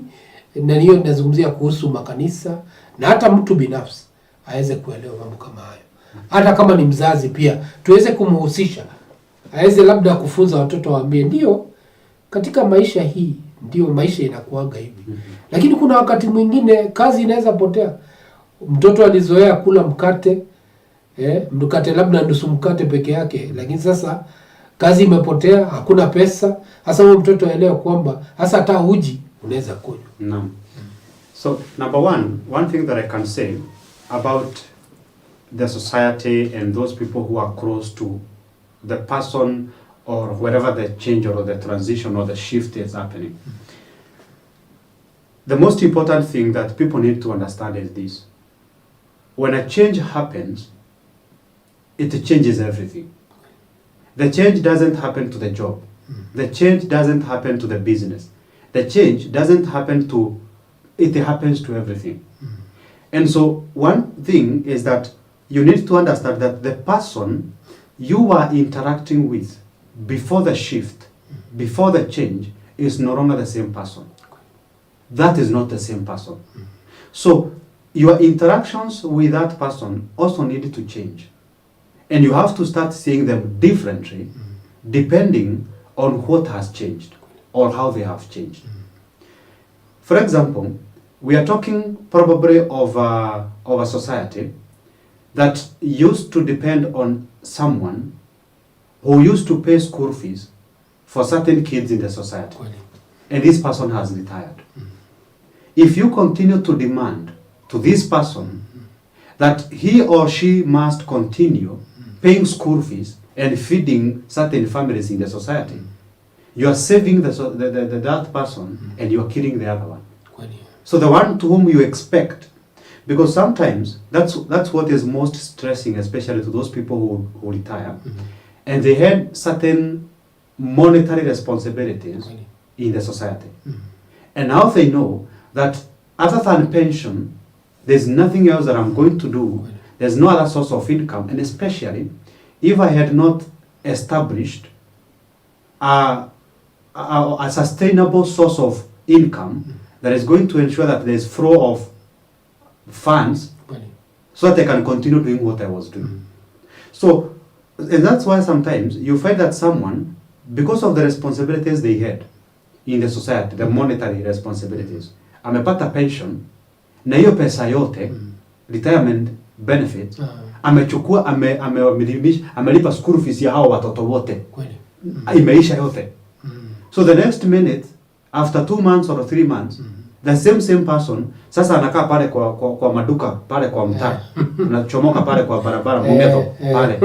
Na hiyo ninazungumzia kuhusu makanisa na hata mtu binafsi aweze kuelewa mambo kama hayo. Hata kama ni mzazi pia tuweze kumhusisha aweze labda kufunza watoto, waambie ndio katika maisha hii ndio maisha inakuaga hivi. Lakini kuna wakati mwingine kazi inaweza potea. Mtoto alizoea kula mkate, mkate labda nusu mkate peke yake, lakini sasa kazi imepotea, hakuna pesa. Hasa huyo mtoto aelewe kwamba hasa hata uji unaweza kunywa. Naam. So number one thing that I can say about the society and those people who are close to the person or wherever the change or the transition or the shift is happening. The most important thing that people need to understand is this. When a change happens, it changes everything. The change doesn't happen to the job. The change doesn't happen to the business. The change doesn't happen to, it happens to everything. And so one thing is that you need to understand that the person you are interacting with before the shift, before the change, is no longer the same person. That is not the same person. So your interactions with that person also need to change. And you have to start seeing them differently depending on what has changed or how they have changed. For example, we are talking probably of a society that used to depend on someone who used to pay school fees for certain kids in the society. And this person has retired. If you continue to demand to this person that he or she must continue paying school fees and feeding certain families in the society, you are saving that person and you are killing the other one. So the one to whom you expect, because sometimes that's what is most stressing, especially to those people who retire, and they had certain monetary responsibilities in the society. And now they know that other than pension, there's nothing else that I'm going to do. There's no other source of income, and especially if I had not established a sustainable source of income that is going to ensure that there's flow of funds so that I can continue doing what I was doing. So, and that's why sometimes you find that someone, because of the responsibilities they had in the society, the monetary responsibilities, amepata pension, na hiyo pesa yote, retirement benefit, amechukua, amelipa school fees ya hao watoto wote. Imeisha yote. So the next minute, after 2 months or 3 months, the same person sasa anakaa pale kwa maduka pale kwa mtaa, anachomoka pale kwa barabara Mumeto pale.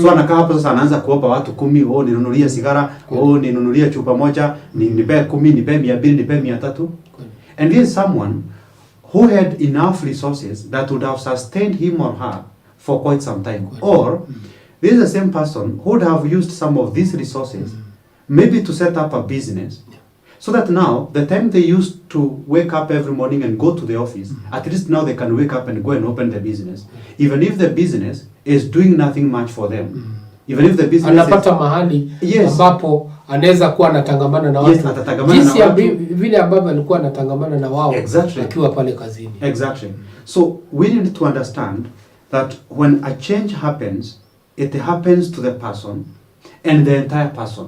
So anakaa hapo sasa, anaanza kuomba watu 10, ninunulie sigara, ninunulie chupa moja, nipe 10, nipe 200, nipe 300. And this is someone who had enough resources that would have sustained him or her for quite some time. Or this is the same person who would have used some of these resources maybe to set up a business, so that now the time they used to wake up every morning and go to the office, at least now they can wake up and go and open the business, even if the business is doing nothing much for them. Even if the business anapata mahali ambapo anaweza kuwa anatangamana na watu, jinsi vile ambavyo alikuwa anatangamana na wao akiwa pale kazini. Exactly. So we need to understand that when a change happens, it happens to the person and the entire person.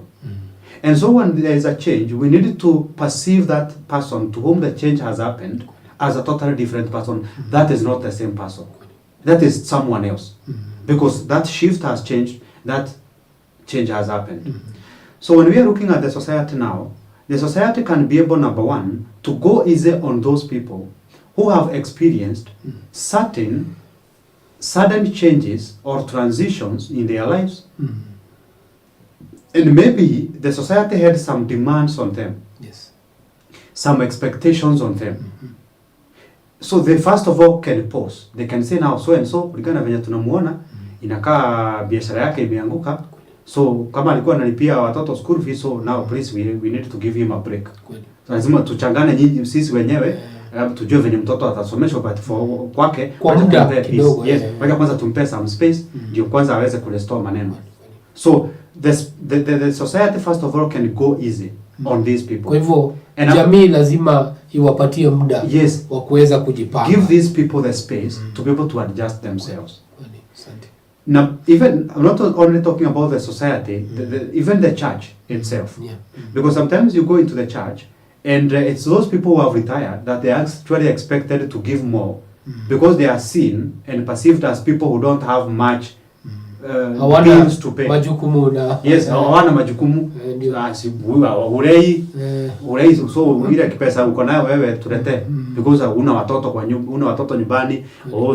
And so when there is a change, we need to perceive that person to whom the change has happened as a totally different person. That is not the same person. That is someone else. Because that shift has changed, that change has happened. So when we are looking at the society now, the society can be able, number one, to go easy on those people who have experienced certain sudden changes or transitions in their lives. And maybe the society had some demands on them. Yes. Some expectations on them. So they first of all can pause. They can say now, so and so, kulingana venye tunamuona, inakaa biashara yake imeanguka. So kama alikuwa analipia watoto school fees, so now please we need to give him a break. So lazima tuchangane nyinyi sisi wenyewe, tujue venye mtoto atasomeshwa, but for kwake kwa muda kidogo. Yes, wacha kwanza tumpe some space ndio kwanza aweze kurestore maneno. So the society first of all can go easy on these people. Kwa hivyo jamii lazima iwapatie muda wa kuweza kujipanga. Give these people the space to be able to adjust themselves. Now, even I'm not only talking about the society, even the church itself. Yeah. Because sometimes you go into the church, and it's those people who have retired that they are actually expected to give more because they are seen and perceived as people who don't have much bills to pay. Majukumu na Yes, hawana majukumu. Urei so ile pesa uko nayo wewe tulete because una watoto kwa nyumba, una watoto nyumbani,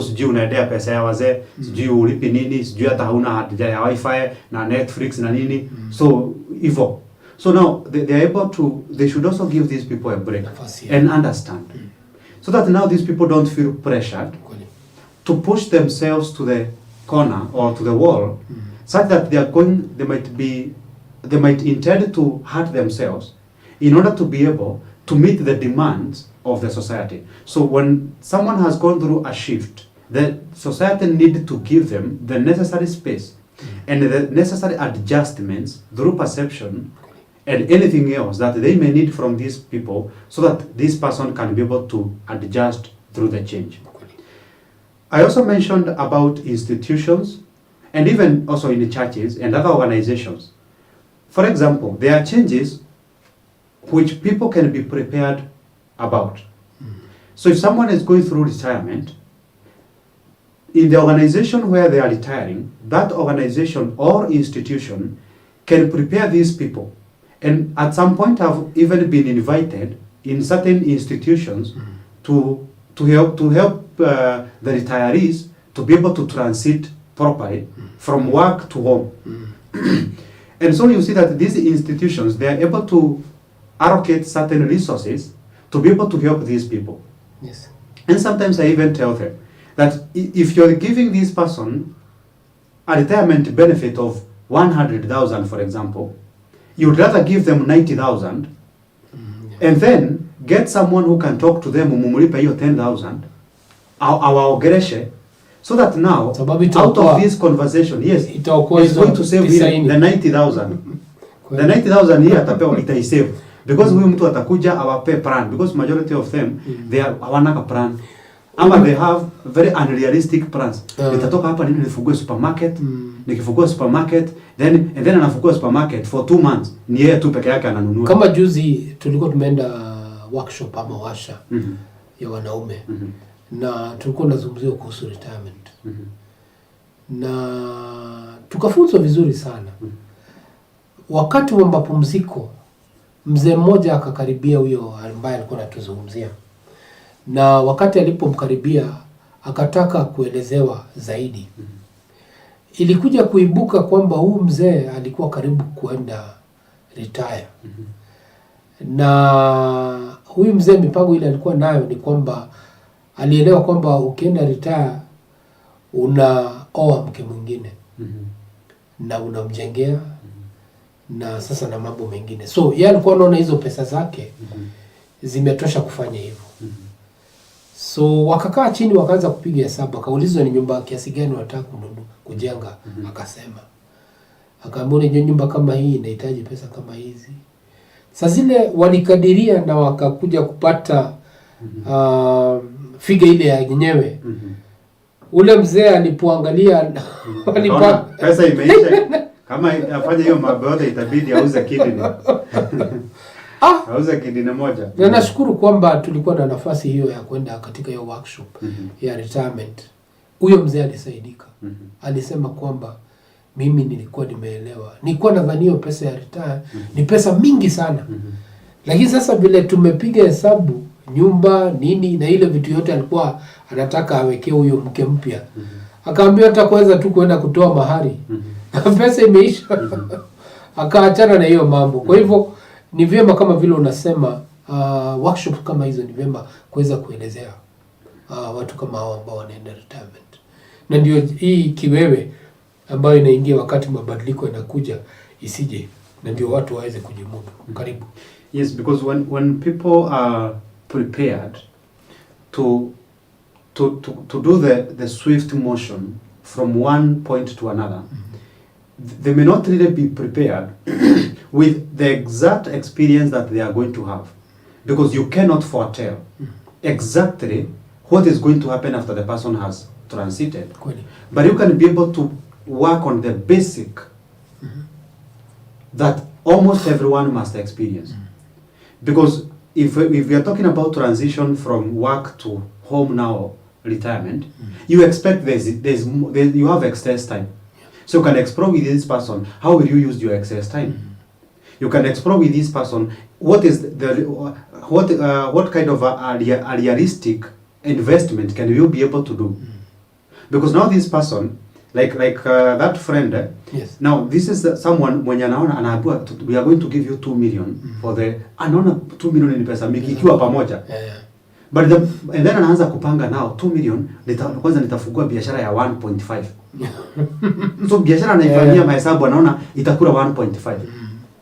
sijui unaendea pesa ya wazee, sijui ulipi nini, sijui hata hauna hata ya wifi na Netflix na nini. So hivyo. So now they are able to, they should also give these people a break and understand. So that now these people don't feel pressured to push themselves to the corner or to the wall, such that they might intend to hurt themselves in order to be able to meet the demands of the society. So when someone has gone through a shift, the society need to give them the necessary space and the necessary adjustments through perception and anything else that they may need from these people, so that this person can be able to adjust through the change. I also mentioned about institutions and even also in the churches and other organizations. For example, there are changes which people can be prepared about. So if someone is going through retirement, in the organization where they are retiring, that organization or institution can prepare these people. And at some point have even been invited in certain institutions to help the retirees to be able to transit properly from work to home. And so you see that these institutions, they are able to allocate certain resources to be able to help these people. Yes. And sometimes I even tell them that if you're giving this person a retirement benefit of 100,000, for example, you'd rather give them 90,000 and then get someone who can talk to them, mumulipa hiyo 10,000, awaongeleshe, so that now out of this conversation, yes, it's going to save him the 90,000. The 90,000 here atapewa itaisave because huyu mtu atakuja awape plan, because majority of them they are hawana plan. Ama they have very unrealistic plans. Nitatoka hapa nini nifungue supermarket, nikifungua supermarket, then anafungua supermarket for 2 months. Ni yeye tu peke yake ananunua. Kama juzi tulikuwa tumeenda workshop ama washa ya wanaume na tulikuwa tunazungumzia kuhusu retirement. Na tukafunzwa vizuri sana. Wakati wa mapumziko mzee mmoja akakaribia huyo ambaye alikuwa anatuzungumzia. Na wakati alipomkaribia akataka kuelezewa zaidi. Ilikuja kuibuka kwamba huyu mzee alikuwa karibu kuenda retire. Na huyu mzee mipango ile alikuwa nayo ni kwamba alielewa kwamba ukienda retire unaoa mke mwingine na unamjengea na sasa na mambo mengine. So yeye alikuwa anaona hizo pesa zake zimetosha kufanya hivyo. So wakakaa chini wakaanza kupiga hesabu, akaulizwa ni nyumba kiasi gani wanataka kujenga, akasema. Akaambiwa ni nyumba kama hii inahitaji pesa kama hizi. Sasa zile walikadiria na wakakuja kupata figa ile ya yenyewe. Ule mzee alipoangalia pesa imeisha. Kama afanye hiyo maboda itabidi auze kidney. Auze kidney moja. Na nashukuru kwamba tulikuwa na nafasi hiyo ya kwenda katika hiyo workshop ya retirement. Huyo mzee alisaidika. Alisema kwamba mimi nilikuwa nimeelewa. Nilikuwa nadhani hiyo pesa ya retire ni pesa mingi sana. Lakini sasa vile tumepiga hesabu nyumba nini na ile vitu yote alikuwa anataka awekee huyo mke mpya. Akaambiwa hata kuweza tu kwenda kutoa mahari. Pesa imeisha. Akaachana na hiyo mambo. Kwa hivyo ni vyema kama vile unasema workshop kama hizo ni vyema kuweza kuelezea watu kama hao ambao wanaenda retirement. Na ndio hii kiwewe ambayo inaingia wakati mabadiliko yanakuja isije, na ndio watu waweze kujimudu. Karibu. Yes, because when people are prepared to do the swift motion from one point to another, they may not really be prepared with the exact experience that they are going to have, because you cannot foretell exactly what is going to happen after the person has transited. But you can be able to work on the basic that almost everyone must experience. Because if we are talking about transition from work to home now, retirement, you expect you have excess time. So you can explore with this person, how will you use your excess time? You can explore with this person, what kind of a realistic investment can you be able to do? Because now this person, like that friend, yes. Now this is someone when anaambiwa we are going to give you 2 million for the anaona 2 million ni pesa mingi ikiwa pamoja. But and then anaanza kupanga now 2 million kwanza nitafungua biashara ya 1.5. So biashara anaifanyia mahesabu anaona itakula 1.5.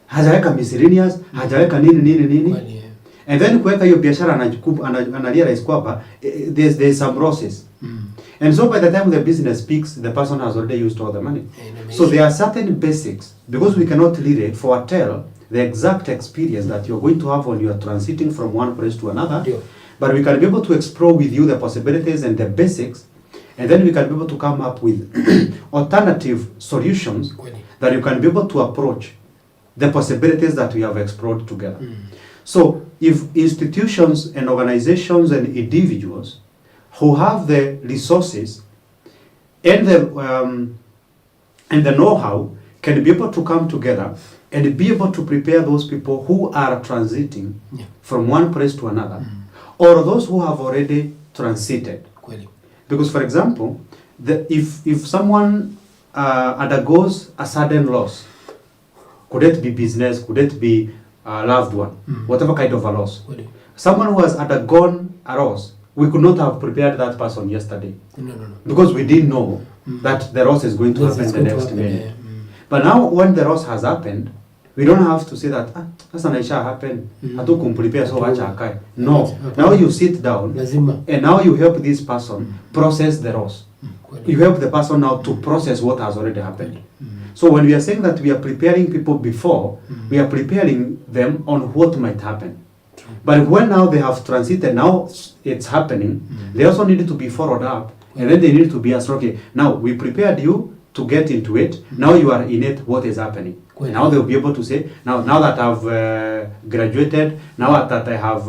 Hajaweka miscellaneous, hajaweka nini. And then kuweka hiyo biashara analia kwamba there's some losses. And so by the time the business peaks, the person has already used all the money. So there are certain basics, because we cannot really foretell the exact experience that you're going to have when you are transiting from one place to another. Yeah. But we can be able to explore with you the possibilities and the basics, and then we can be able to come up with alternative solutions that you can be able to approach the possibilities that we have explored together. So if institutions and organizations and individuals who have the resources and the know-how can be able to come together and be able to prepare those people who are transiting from one place to another, or those who have already transited. Because, for example, if someone undergoes a sudden loss, could it be business, could it be a loved one, whatever kind of a loss. Someone who has undergone a loss, we could not have prepared that person yesterday. No. Because we didn't know that the loss is going to happen the next minute. But now when the loss has happened, we don't have to say that, that's an Aisha happened, hatu prepare so much akai. No, now you sit down and now you help this person process the loss. You help the person now to process what has already happened. So when we are saying that we are preparing people before, we are preparing them on what might happen. But when now they have transited, now it's happening, they also need to be followed up, and then they need to be asked, okay, now we prepared you to get into it, now you are in it, what is happening? Now they'll be able to say, now that I've graduated, now that I have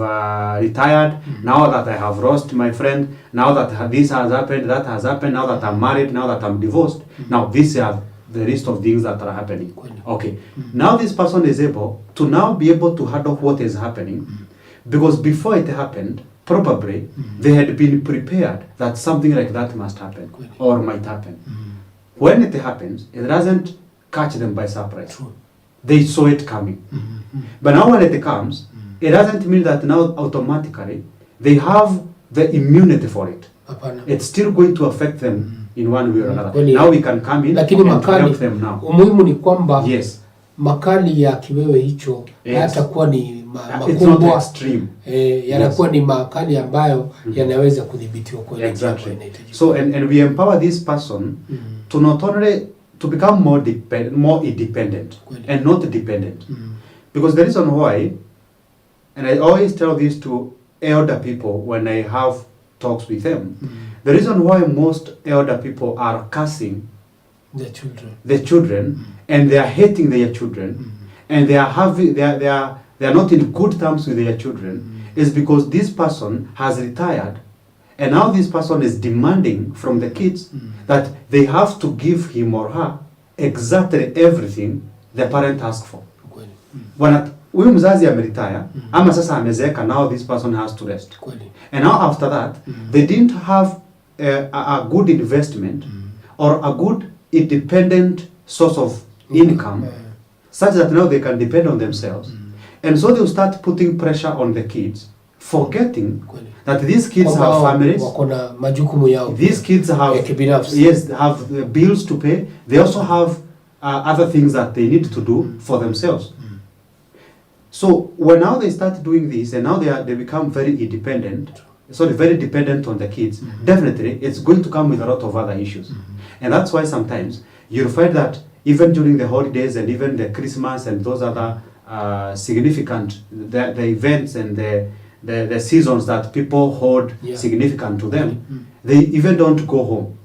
retired, now that I have lost my friend, now that this has happened, that has happened, now that I'm married, now that I'm divorced, now these are the list of things that are happening. Okay, now this person is able to now be able to handle what is happening, because before it happened, probably they had been prepared that something like that must happen or might happen. When it happens, it doesn't catch them by surprise. They saw it coming. But now when it comes, it doesn't mean that now automatically they have the immunity for it. It's still going to affect them in one way or another. Now we can come in and help them now. Umuhimu ni kwamba makali ya kiwewe hicho hayatakuwa ni makubwa, yanakuwa ni makali ambayo yanaweza kudhibitiwa kwa exactly. So and we empower this person to not only to become more independent and not dependent. Because the reason why, and I always tell this to elder people when I have talks with them, the reason why most elder people are cursing the children and they are hating their children and they are not in good terms with their children is because this person has retired and now this person is demanding from the kids that they have to give him or her exactly everything the parent asks for. Huyu mzazi ameretire ama sasa amezeeka, now this person has to rest. And now after that they didn't have a good investment or a good independent source of income such that now they can depend on themselves. And so they'll start putting pressure on the kids, forgetting that these kids have families. These kids have bills to pay. They also have other things that they need to do for themselves. So when now they start doing this and now they become very independent, very dependent on the kids, definitely it's going to come with a lot of other issues. And that's why sometimes you'll find that even during the holidays and even the Christmas and those other significant, the events and the seasons that people hold significant to them, they even don't go home.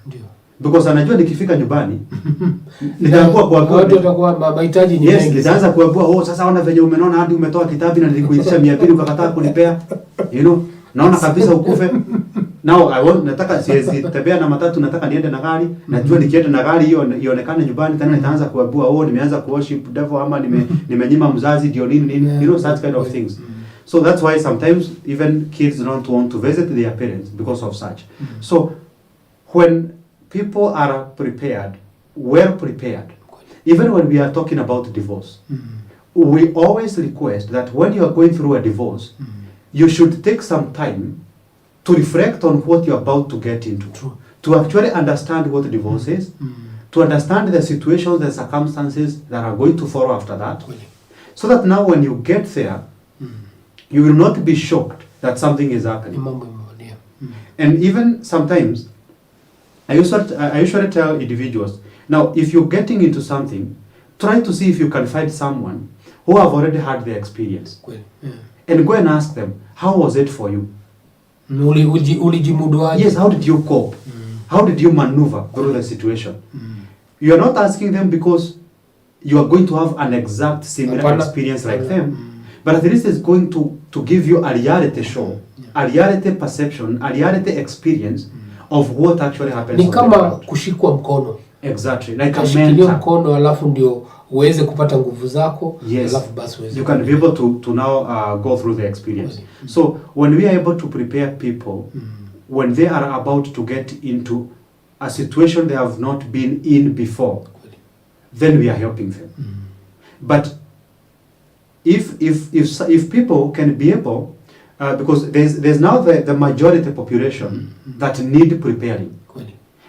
Because anajua nikifika nyumbani nitakuwa kwa watu watakuwa mahitaji ni mengi. Nitaanza kuambia sasa ona venye umenona hadi umetoa kitabu na nilikuitisha 200 ukakataa kunipea. Naona kabisa ukufe. Now nataka siwezi tembea na matatu, nataka niende na gari. Najua nikienda na gari hiyo ionekane nyumbani, tena nitaanza kuambia nimeanza kuworship devil ama nimenyima mzazi ndio nini. Such kind of things. So that's why sometimes even kids don't want to visit their parents because of such. So when people are well prepared, even when we are talking about divorce, we always request that when you are going through a divorce, you should take some time to reflect on what you are about to get into. True. To actually understand what divorce is, to understand the situations, the circumstances that are going to follow after that, so that now when you get there, you will not be shocked that something is happening. And even sometimes, I usually tell individuals, now if you're getting into something, try to see if you can find someone who have already had the experience. And go and ask them, how was it for you? Yes, how did you cope? How did you maneuver through the situation? You are not asking them because you are going to have an exact similar experience like them, but at least it's going to give you a reality show, a reality perception, a reality experience of what actually happens. Ni kama kushikwa mkono. Exactly, like a mentor. Mkono alafu ndio uweze kupata nguvu zako, alafu basi uweze. You can be able to now go through the experience. So when we are able to prepare people, when they are about to get into a situation they have not been in before, then we are helping them. But if people can be able, because there's now the majority population that need preparing,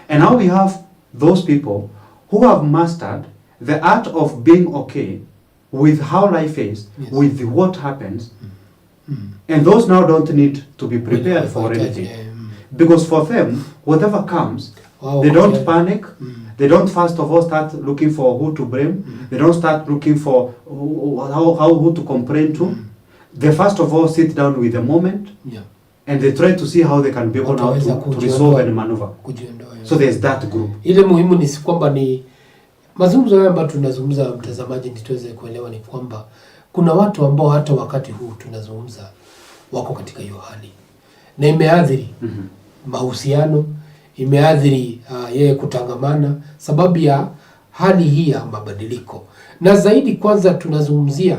and now we have those people who have mastered the art of being okay with how life is, with what happens, and those now don't need to be prepared for anything, because for them whatever comes, they don't panic. They don't first of all start looking for who to blame. They don't start looking for who to complain to. They first of all sit down with the moment, and they try to see how they can be able now to resolve and maneuver. So there's that group. Ile muhimu ni kwamba ni mazungumzo haya ambayo tunazungumza, mtazamaji, ndio tuweze kuelewa ni kwamba kuna watu ambao hata wakati huu tunazungumza wako katika hiyo hali, na imeathiri mahusiano, imeathiri yeye kutangamana sababu ya hali hii ya mabadiliko. Na zaidi kwanza tunazungumzia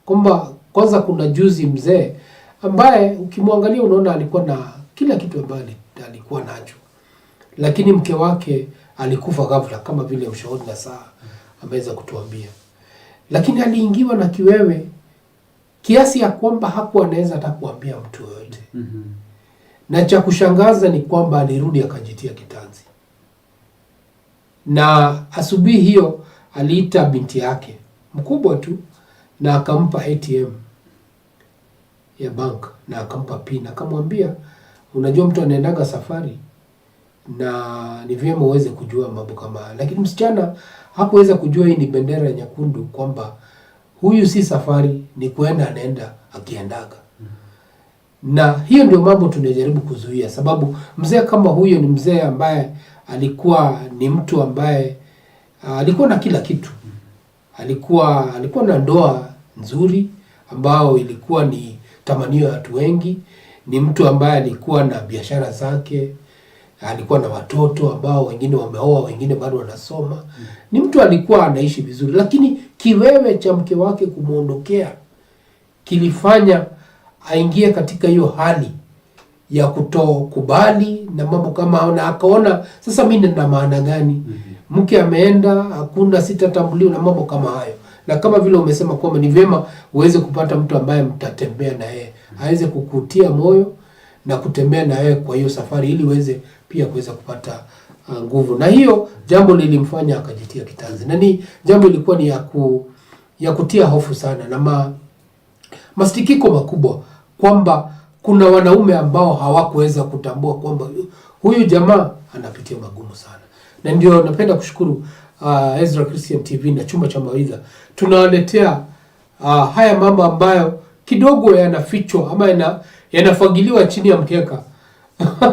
kwamba kwanza kuna juzi mzee ambaye ukimwangalia unaona alikuwa na kila kitu ambacho alikuwa nacho, lakini mke wake alikufa ghafla kama vile ushauri na saa ameweza kutuambia. Lakini aliingiwa na kiwewe kiasi ya kwamba hakuwa anaweza hata kuambia mtu yote. Na cha kushangaza ni kwamba alirudi akajitia kitanzi. Na asubuhi hiyo aliita binti yake mkubwa tu na akampa ATM ya bank na akampa pin, akamwambia unajua mtu anaendaga safari na ni vyema uweze kujua mambo kama haya. Lakini msichana hakuweza kujua hii ni bendera nyekundu, kwamba huyu si safari, ni kuenda anaenda akiendaga. Na hiyo ndio mambo tunajaribu kuzuia, sababu mzee kama huyo ni mzee ambaye alikuwa ni mtu ambaye alikuwa na kila kitu. Alikuwa na ndoa nzuri ambao ilikuwa ni tamanio ya watu wengi. Ni mtu ambaye alikuwa na biashara zake, alikuwa na watoto ambao wengine wameoa, wengine bado wanasoma. Ni mtu alikuwa anaishi vizuri, lakini kiwewe cha mke wake kumuondokea kilifanya aingie katika hiyo hali ya kutokubali na mambo kama hayo, na akaona sasa mimi nina maana gani? Mke ameenda, hakuna sitatambuliwa na mambo kama hayo. Na kama vile umesema kwamba ni vyema uweze kupata mtu ambaye mtatembea na yeye, aweze kukutia moyo na kutembea na yeye kwa hiyo safari, ili uweze pia kuweza kupata nguvu. Na hiyo jambo lilimfanya akajitia kitanzi. Na ni jambo ilikuwa ni ya kutia hofu sana na mastikiko makubwa, kwamba kuna wanaume ambao hawakuweza kutambua kwamba huyu jamaa anapitia magumu sana. Na ndio napenda kushukuru Ezra Christian TV na Chumba cha Mawaidha. Tunawaletea haya mambo ambayo kidogo yanafichwa ama yanafagiliwa chini ya mkeka.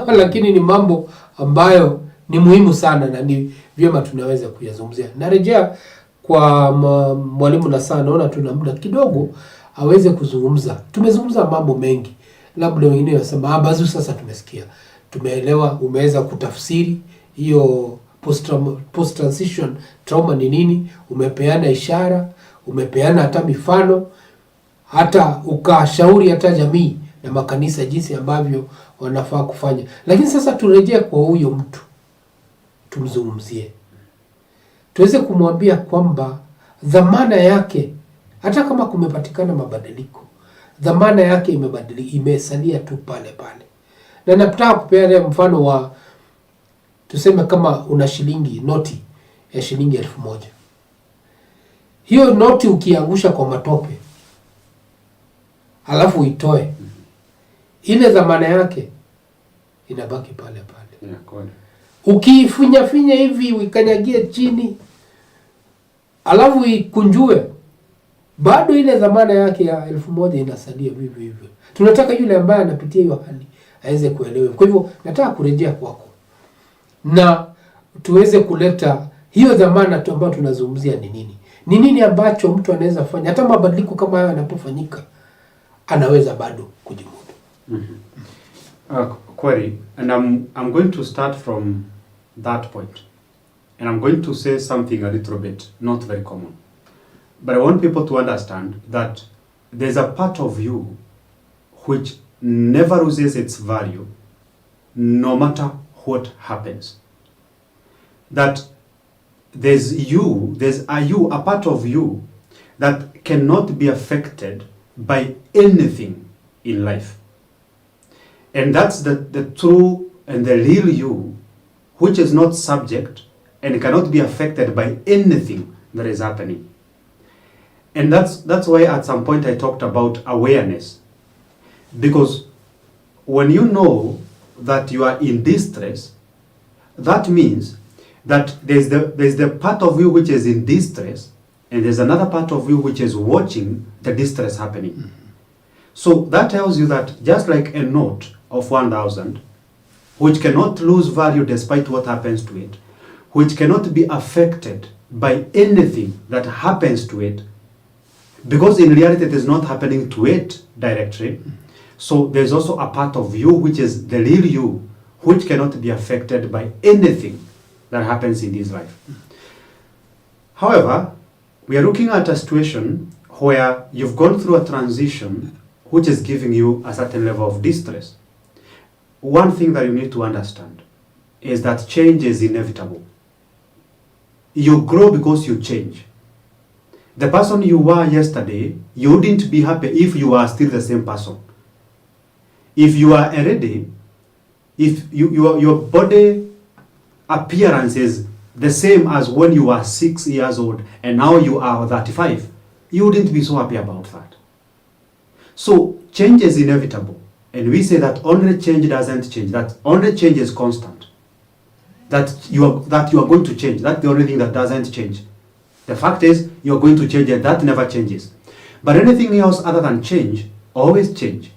Lakini ni mambo ambayo ni muhimu sana na ni vyema tunaweza kuyazungumzia. Narejea kwa mwalimu na sana, naona tuna muda kidogo aweze kuzungumza. Tumezungumza mambo mengi, labda wengine wasema Bazuu, sasa tumesikia, tumeelewa, umeweza kutafsiri hiyo post transition trauma ni nini, umepeana ishara, umepeana hata mifano, hata ukashauri hata jamii na makanisa jinsi ambavyo wanafaa kufanya. Lakini sasa turejee kwa huyo mtu, tumzungumzie, tuweze kumwambia kwamba dhamana yake, hata kama kumepatikana mabadiliko, dhamana yake imesalia tu pale pale. Na nataka kupea mfano wa, tuseme kama una noti ya shilingi 1000. Hiyo noti ukiangusha kwa matope, alafu itoe, ile dhamana yake inabaki pale pale. Ukifinya hivi uikanyagie chini, alafu ikunjue, bado ile dhamana yake ya 1000 inasalia vivyo hivyo. Tunataka yule ambaye anapitia hiyo hali aweze kuelewa. Kwa hivyo nataka kurejea kwako na tuweze kuleta hiyo dhamana tu ambayo tunazungumzia ni nini. Ni nini ambacho mtu anaweza fanya hata mabadiliko kama haya yanapofanyika anaweza bado kujimudu. Query, and I'm going to start from that point. And I'm going to say something a little bit not very common. But I want people to understand that there's a part of you which never loses its value no matter what happens. That there's a part of you that cannot be affected by anything in life. And that's the true and the real you, which is not subject and cannot be affected by anything that is happening. And that's why at some point I talked about awareness. Because when you know that you are in distress, that means that there's the part of you which is in distress, and there's another part of you which is watching the distress happening. Mm-hmm. So that tells you that just like a note of 1,000, which cannot lose value despite what happens to it, which cannot be affected by anything that happens to it, because in reality it is not happening to it directly. Mm-hmm. So there's also a part of you which is the real you, which cannot be affected by anything that happens in this life. However, we are looking at a situation where you've gone through a transition which is giving you a certain level of distress. One thing that you need to understand is that change is inevitable. You grow because you change. The person you were yesterday, you wouldn't be happy if you are still the same person. If you are already, if your body appearance is the same as when you were 6 years old and now you are 35, you wouldn't be so happy about that. So change is inevitable, and we say that only change doesn't change, that only change is constant, that you are going to change. That's the only thing that doesn't change. The fact is you are going to change, and that never changes. But anything else other than change always change.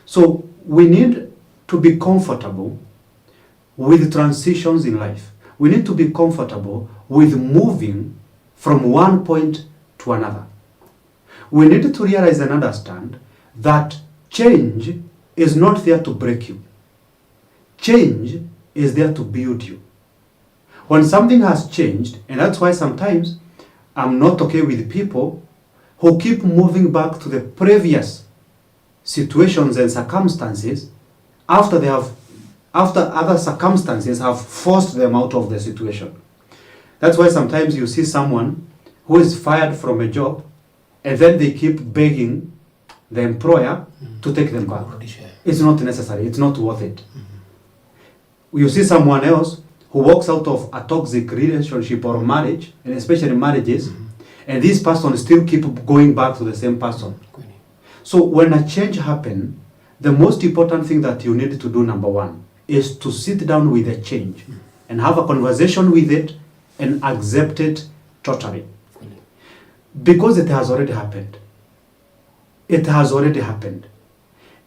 So we need to be comfortable with transitions in life. We need to be comfortable with moving from one point to another. We need to realize and understand that change is not there to break you. Change is there to build you. When something has changed, and that's why sometimes I'm not okay with people who keep moving back to the previous situations and circumstances after other circumstances have forced them out of the situation. That's why sometimes you see someone who is fired from a job and then they keep begging the employer to take them back. It's not necessary. It's not worth it. You see someone else who walks out of a toxic relationship or marriage, and especially marriages, and this person still keep going back to the same person. So when a change happens, the most important thing that you need to do, number one, is to sit down with the change and have a conversation with it and accept it totally. Because it has already happened. It has already happened.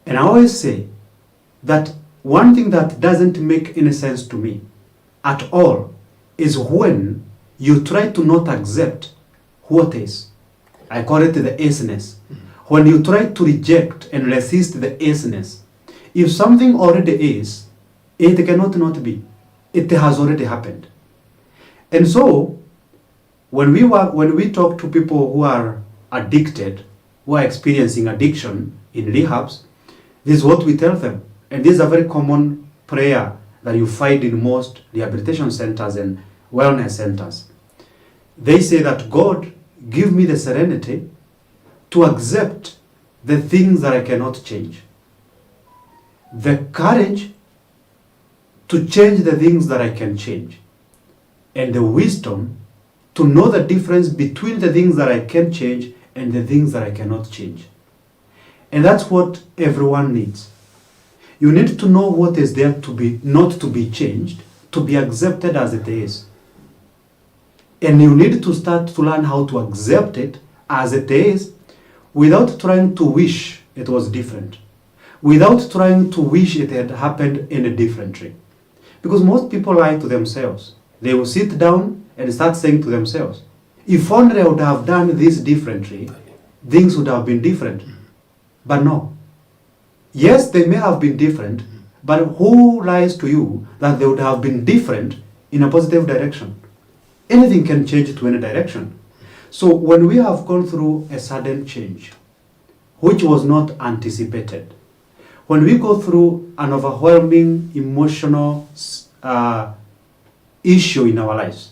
And I always say that one thing that doesn't make any sense to me, at all is when you try to not accept what is. I call it the isness. When you try to reject and resist the isness, if something already is, it cannot not be. It has already happened. And so, when we talk to people who are addicted, who are experiencing addiction in rehabs, this is what we tell them. And this is a very common prayer that you find in most rehabilitation centers and wellness centers. They say that, God, give me the serenity to accept the things that I cannot change. The courage to change the things that I can change. And the wisdom to know the difference between the things that I can change and the things that I cannot change. And that's what everyone needs. You need to know what is there to be, not to be changed, to be accepted as it is. And you need to start to learn how to accept it as it is without trying to wish it was different. Without trying to wish it had happened in a different way. Because most people lie to themselves. They will sit down and start saying to themselves, if only I would have done this differently, things would have been different. But no. Yes, they may have been different, but who lies to you that they would have been different in a positive direction? Anything can change to any direction. So when we have gone through a sudden change, which was not anticipated, when we go through an overwhelming emotional issue in our lives,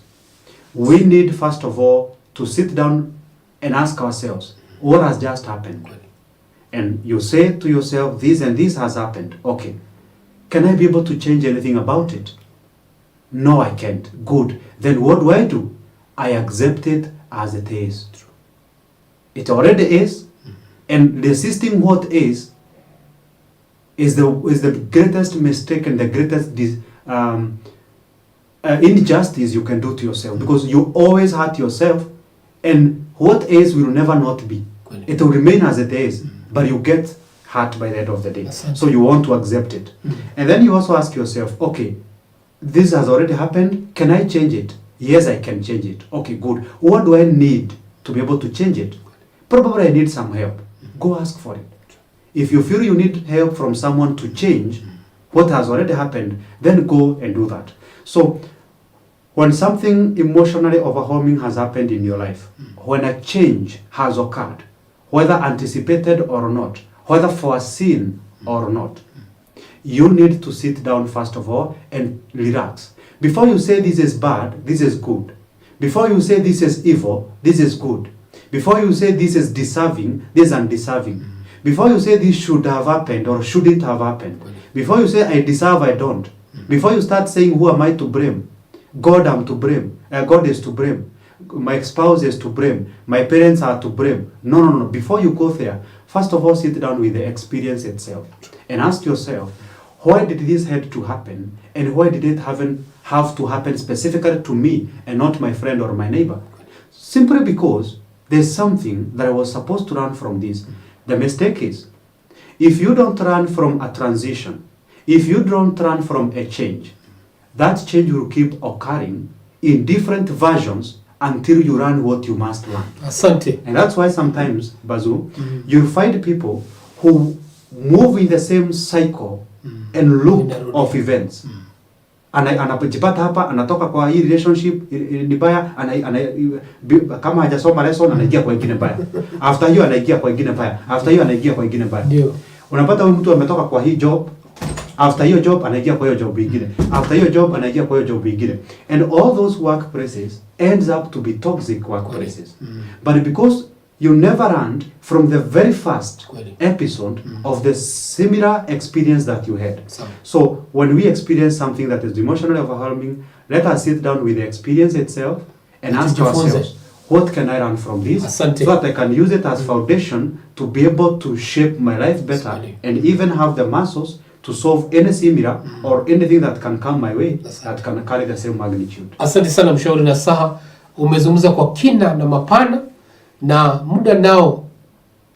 we need first of all to sit down and ask ourselves, what has just happened? And you say to yourself, this and this has happened. Okay, can I be able to change anything about it? No, I can't. Good. Then what do? I accept it as it is. It already is, and resisting what is the greatest mistake and the greatest injustice you can do to yourself, because you always hurt yourself, and what is will never not be. It will remain as it is, but you get hurt by the end of the day. So you want to accept it. And then you also ask yourself, okay, this has already happened. Can I change it? Yes, I can change it. Okay, good. What do I need to be able to change it? Probably I need some help. Go ask for it. If you feel you need help from someone to change what has already happened, then go and do that. So when something emotionally overwhelming has happened in your life, when a change has occurred, whether anticipated or not, whether foreseen or not, you need to sit down first of all and relax. Before you say this is bad, this is good. Before you say this is evil, this is good. Before you say this is deserving, this is undeserving. Before you say this should have happened or shouldn't have happened. Before you say I deserve, I don't. Before you start saying who am I to blame? God am to blame. God is to blame. My spouse is to blame. My parents are to blame. No. Before you go there, first of all, sit down with the experience itself and ask yourself, why did this have to happen, and why did it have to happen specifically to me and not my friend or my neighbor? Simply because there's something that I was supposed to learn from this. The mistake is, if you don't run from a transition, if you don't run from a change, that change will keep occurring in different versions until you learn what you must learn. Asante. And that's why sometimes, Bazoo, you'll find people who move in the same cycle and loop of events. Anajipata hapa, anatoka kwa hii relationship ni baya, kama hajasoma lesson anaingia kwa ingine baya. After hiyo anaingia kwa ingine baya. After hiyo anaingia kwa ingine baya. Ndio. Unapata huyu mtu ametoka kwa hii job, after hiyo job anaingia kwa hiyo job ingine. After hiyo job anaingia kwa hiyo job ingine. And all those workplaces ends up to be toxic workplaces. But because you never learned from the very first episode of the similar experience that you had. So when we experience something that is emotionally overwhelming, let us sit down with the experience itself and ask ourselves, what can I learn from this? Asante. So that I can use it as foundation to be able to shape my life better and even have the muscles to solve any similar or anything that can come my way that can carry the same magnitude. Asante sana mshauri nasaha, umezungumza kwa kina na mapana, na muda nao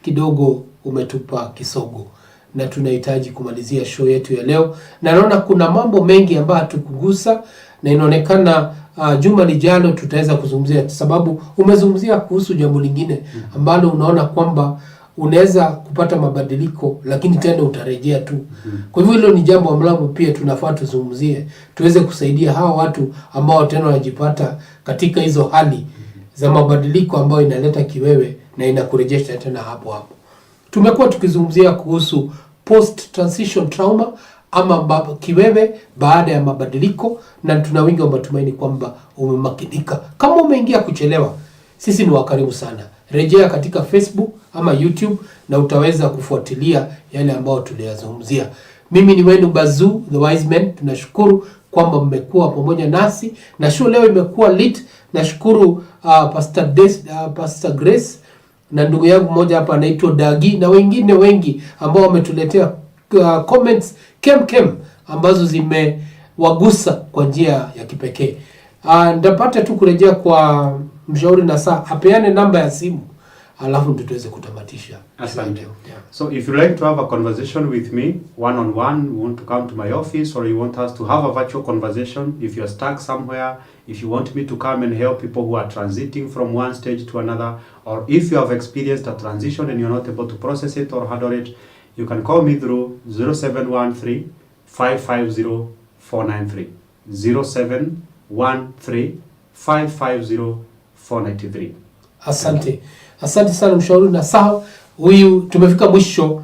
kidogo umetupa kisogo, na tunahitaji kumalizia show yetu ya leo, na naona kuna mambo mengi ambayo hatukugusa, na inaonekana juma lijalo tutaweza kuzungumzia, sababu umezungumzia kuhusu jambo lingine ambalo unaona kwamba unaweza kupata mabadiliko lakini tena utarejea tu. Kwa hivyo hilo ni jambo ambalo pia tunafaa tuzungumzie, tuweze kusaidia hawa watu ambao tena wanajipata katika hizo hali za mabadiliko ambayo inaleta kiwewe na inakurejesha tena hapo hapo. Tumekuwa tukizungumzia kuhusu post transition trauma ama kiwewe baada ya mabadiliko, na tuna wingi wa matumaini kwamba umemakinika. Kama umeingia kuchelewa, sisi ni wakarimu sana. Rejea katika Facebook ama YouTube na utaweza kufuatilia yale ambayo tuliyazungumzia. Mimi ni wenu Bazuu, the wise man. Tunashukuru kwamba mmekuwa pamoja nasi na show leo imekuwa lit. Nashukuru Pastor Grace na ndugu yangu mmoja hapa anaitwa Dagi na wengine wengi ambao wametuletea comments kem ambazo zimewagusa kwa njia ya kipekee. Ndapata tu kurejea kwa mshauri na saa apeane namba ya simu alafu ndio tuweze kutamatisha. Asante. So if you like to have a conversation with me one on one, you want to come to my office, or you want us to have a virtual conversation, if you're stuck somewhere, if you want me to come and help people who are transiting from one stage to another, or if you have experienced a transition and you're not able to process it or handle it, you can call me through 0713 550 493 0713 550 493. Asante sana mshauri na sawa. Huyu tumefika mwisho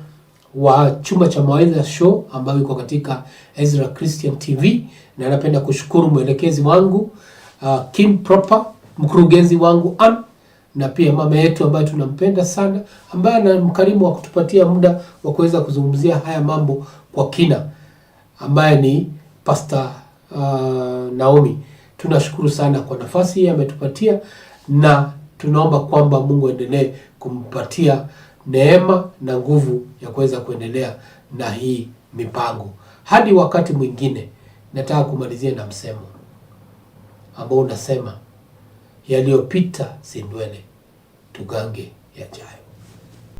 wa chumba cha Mawaidha show ambayo iko katika Ezra Christian TV, na napenda kushukuru mwelekezi wangu Kim Proper, mkurugenzi wangu na pia mama yetu ambaye tunampenda sana, ambaye ana mkarimu wa kutupatia muda wa kuweza kuzungumzia haya mambo kwa kina, ambaye ni Pastor Naomi. Tunashukuru sana kwa nafasi hii ametupatia, na tunaomba kwamba Mungu endelee kumpatia neema na nguvu ya kuweza kuendelea na hii mipango. Hadi wakati mwingine, nataka kumalizia na msemo ambao unasema, yaliyopita si ndwele, tugange yajayo.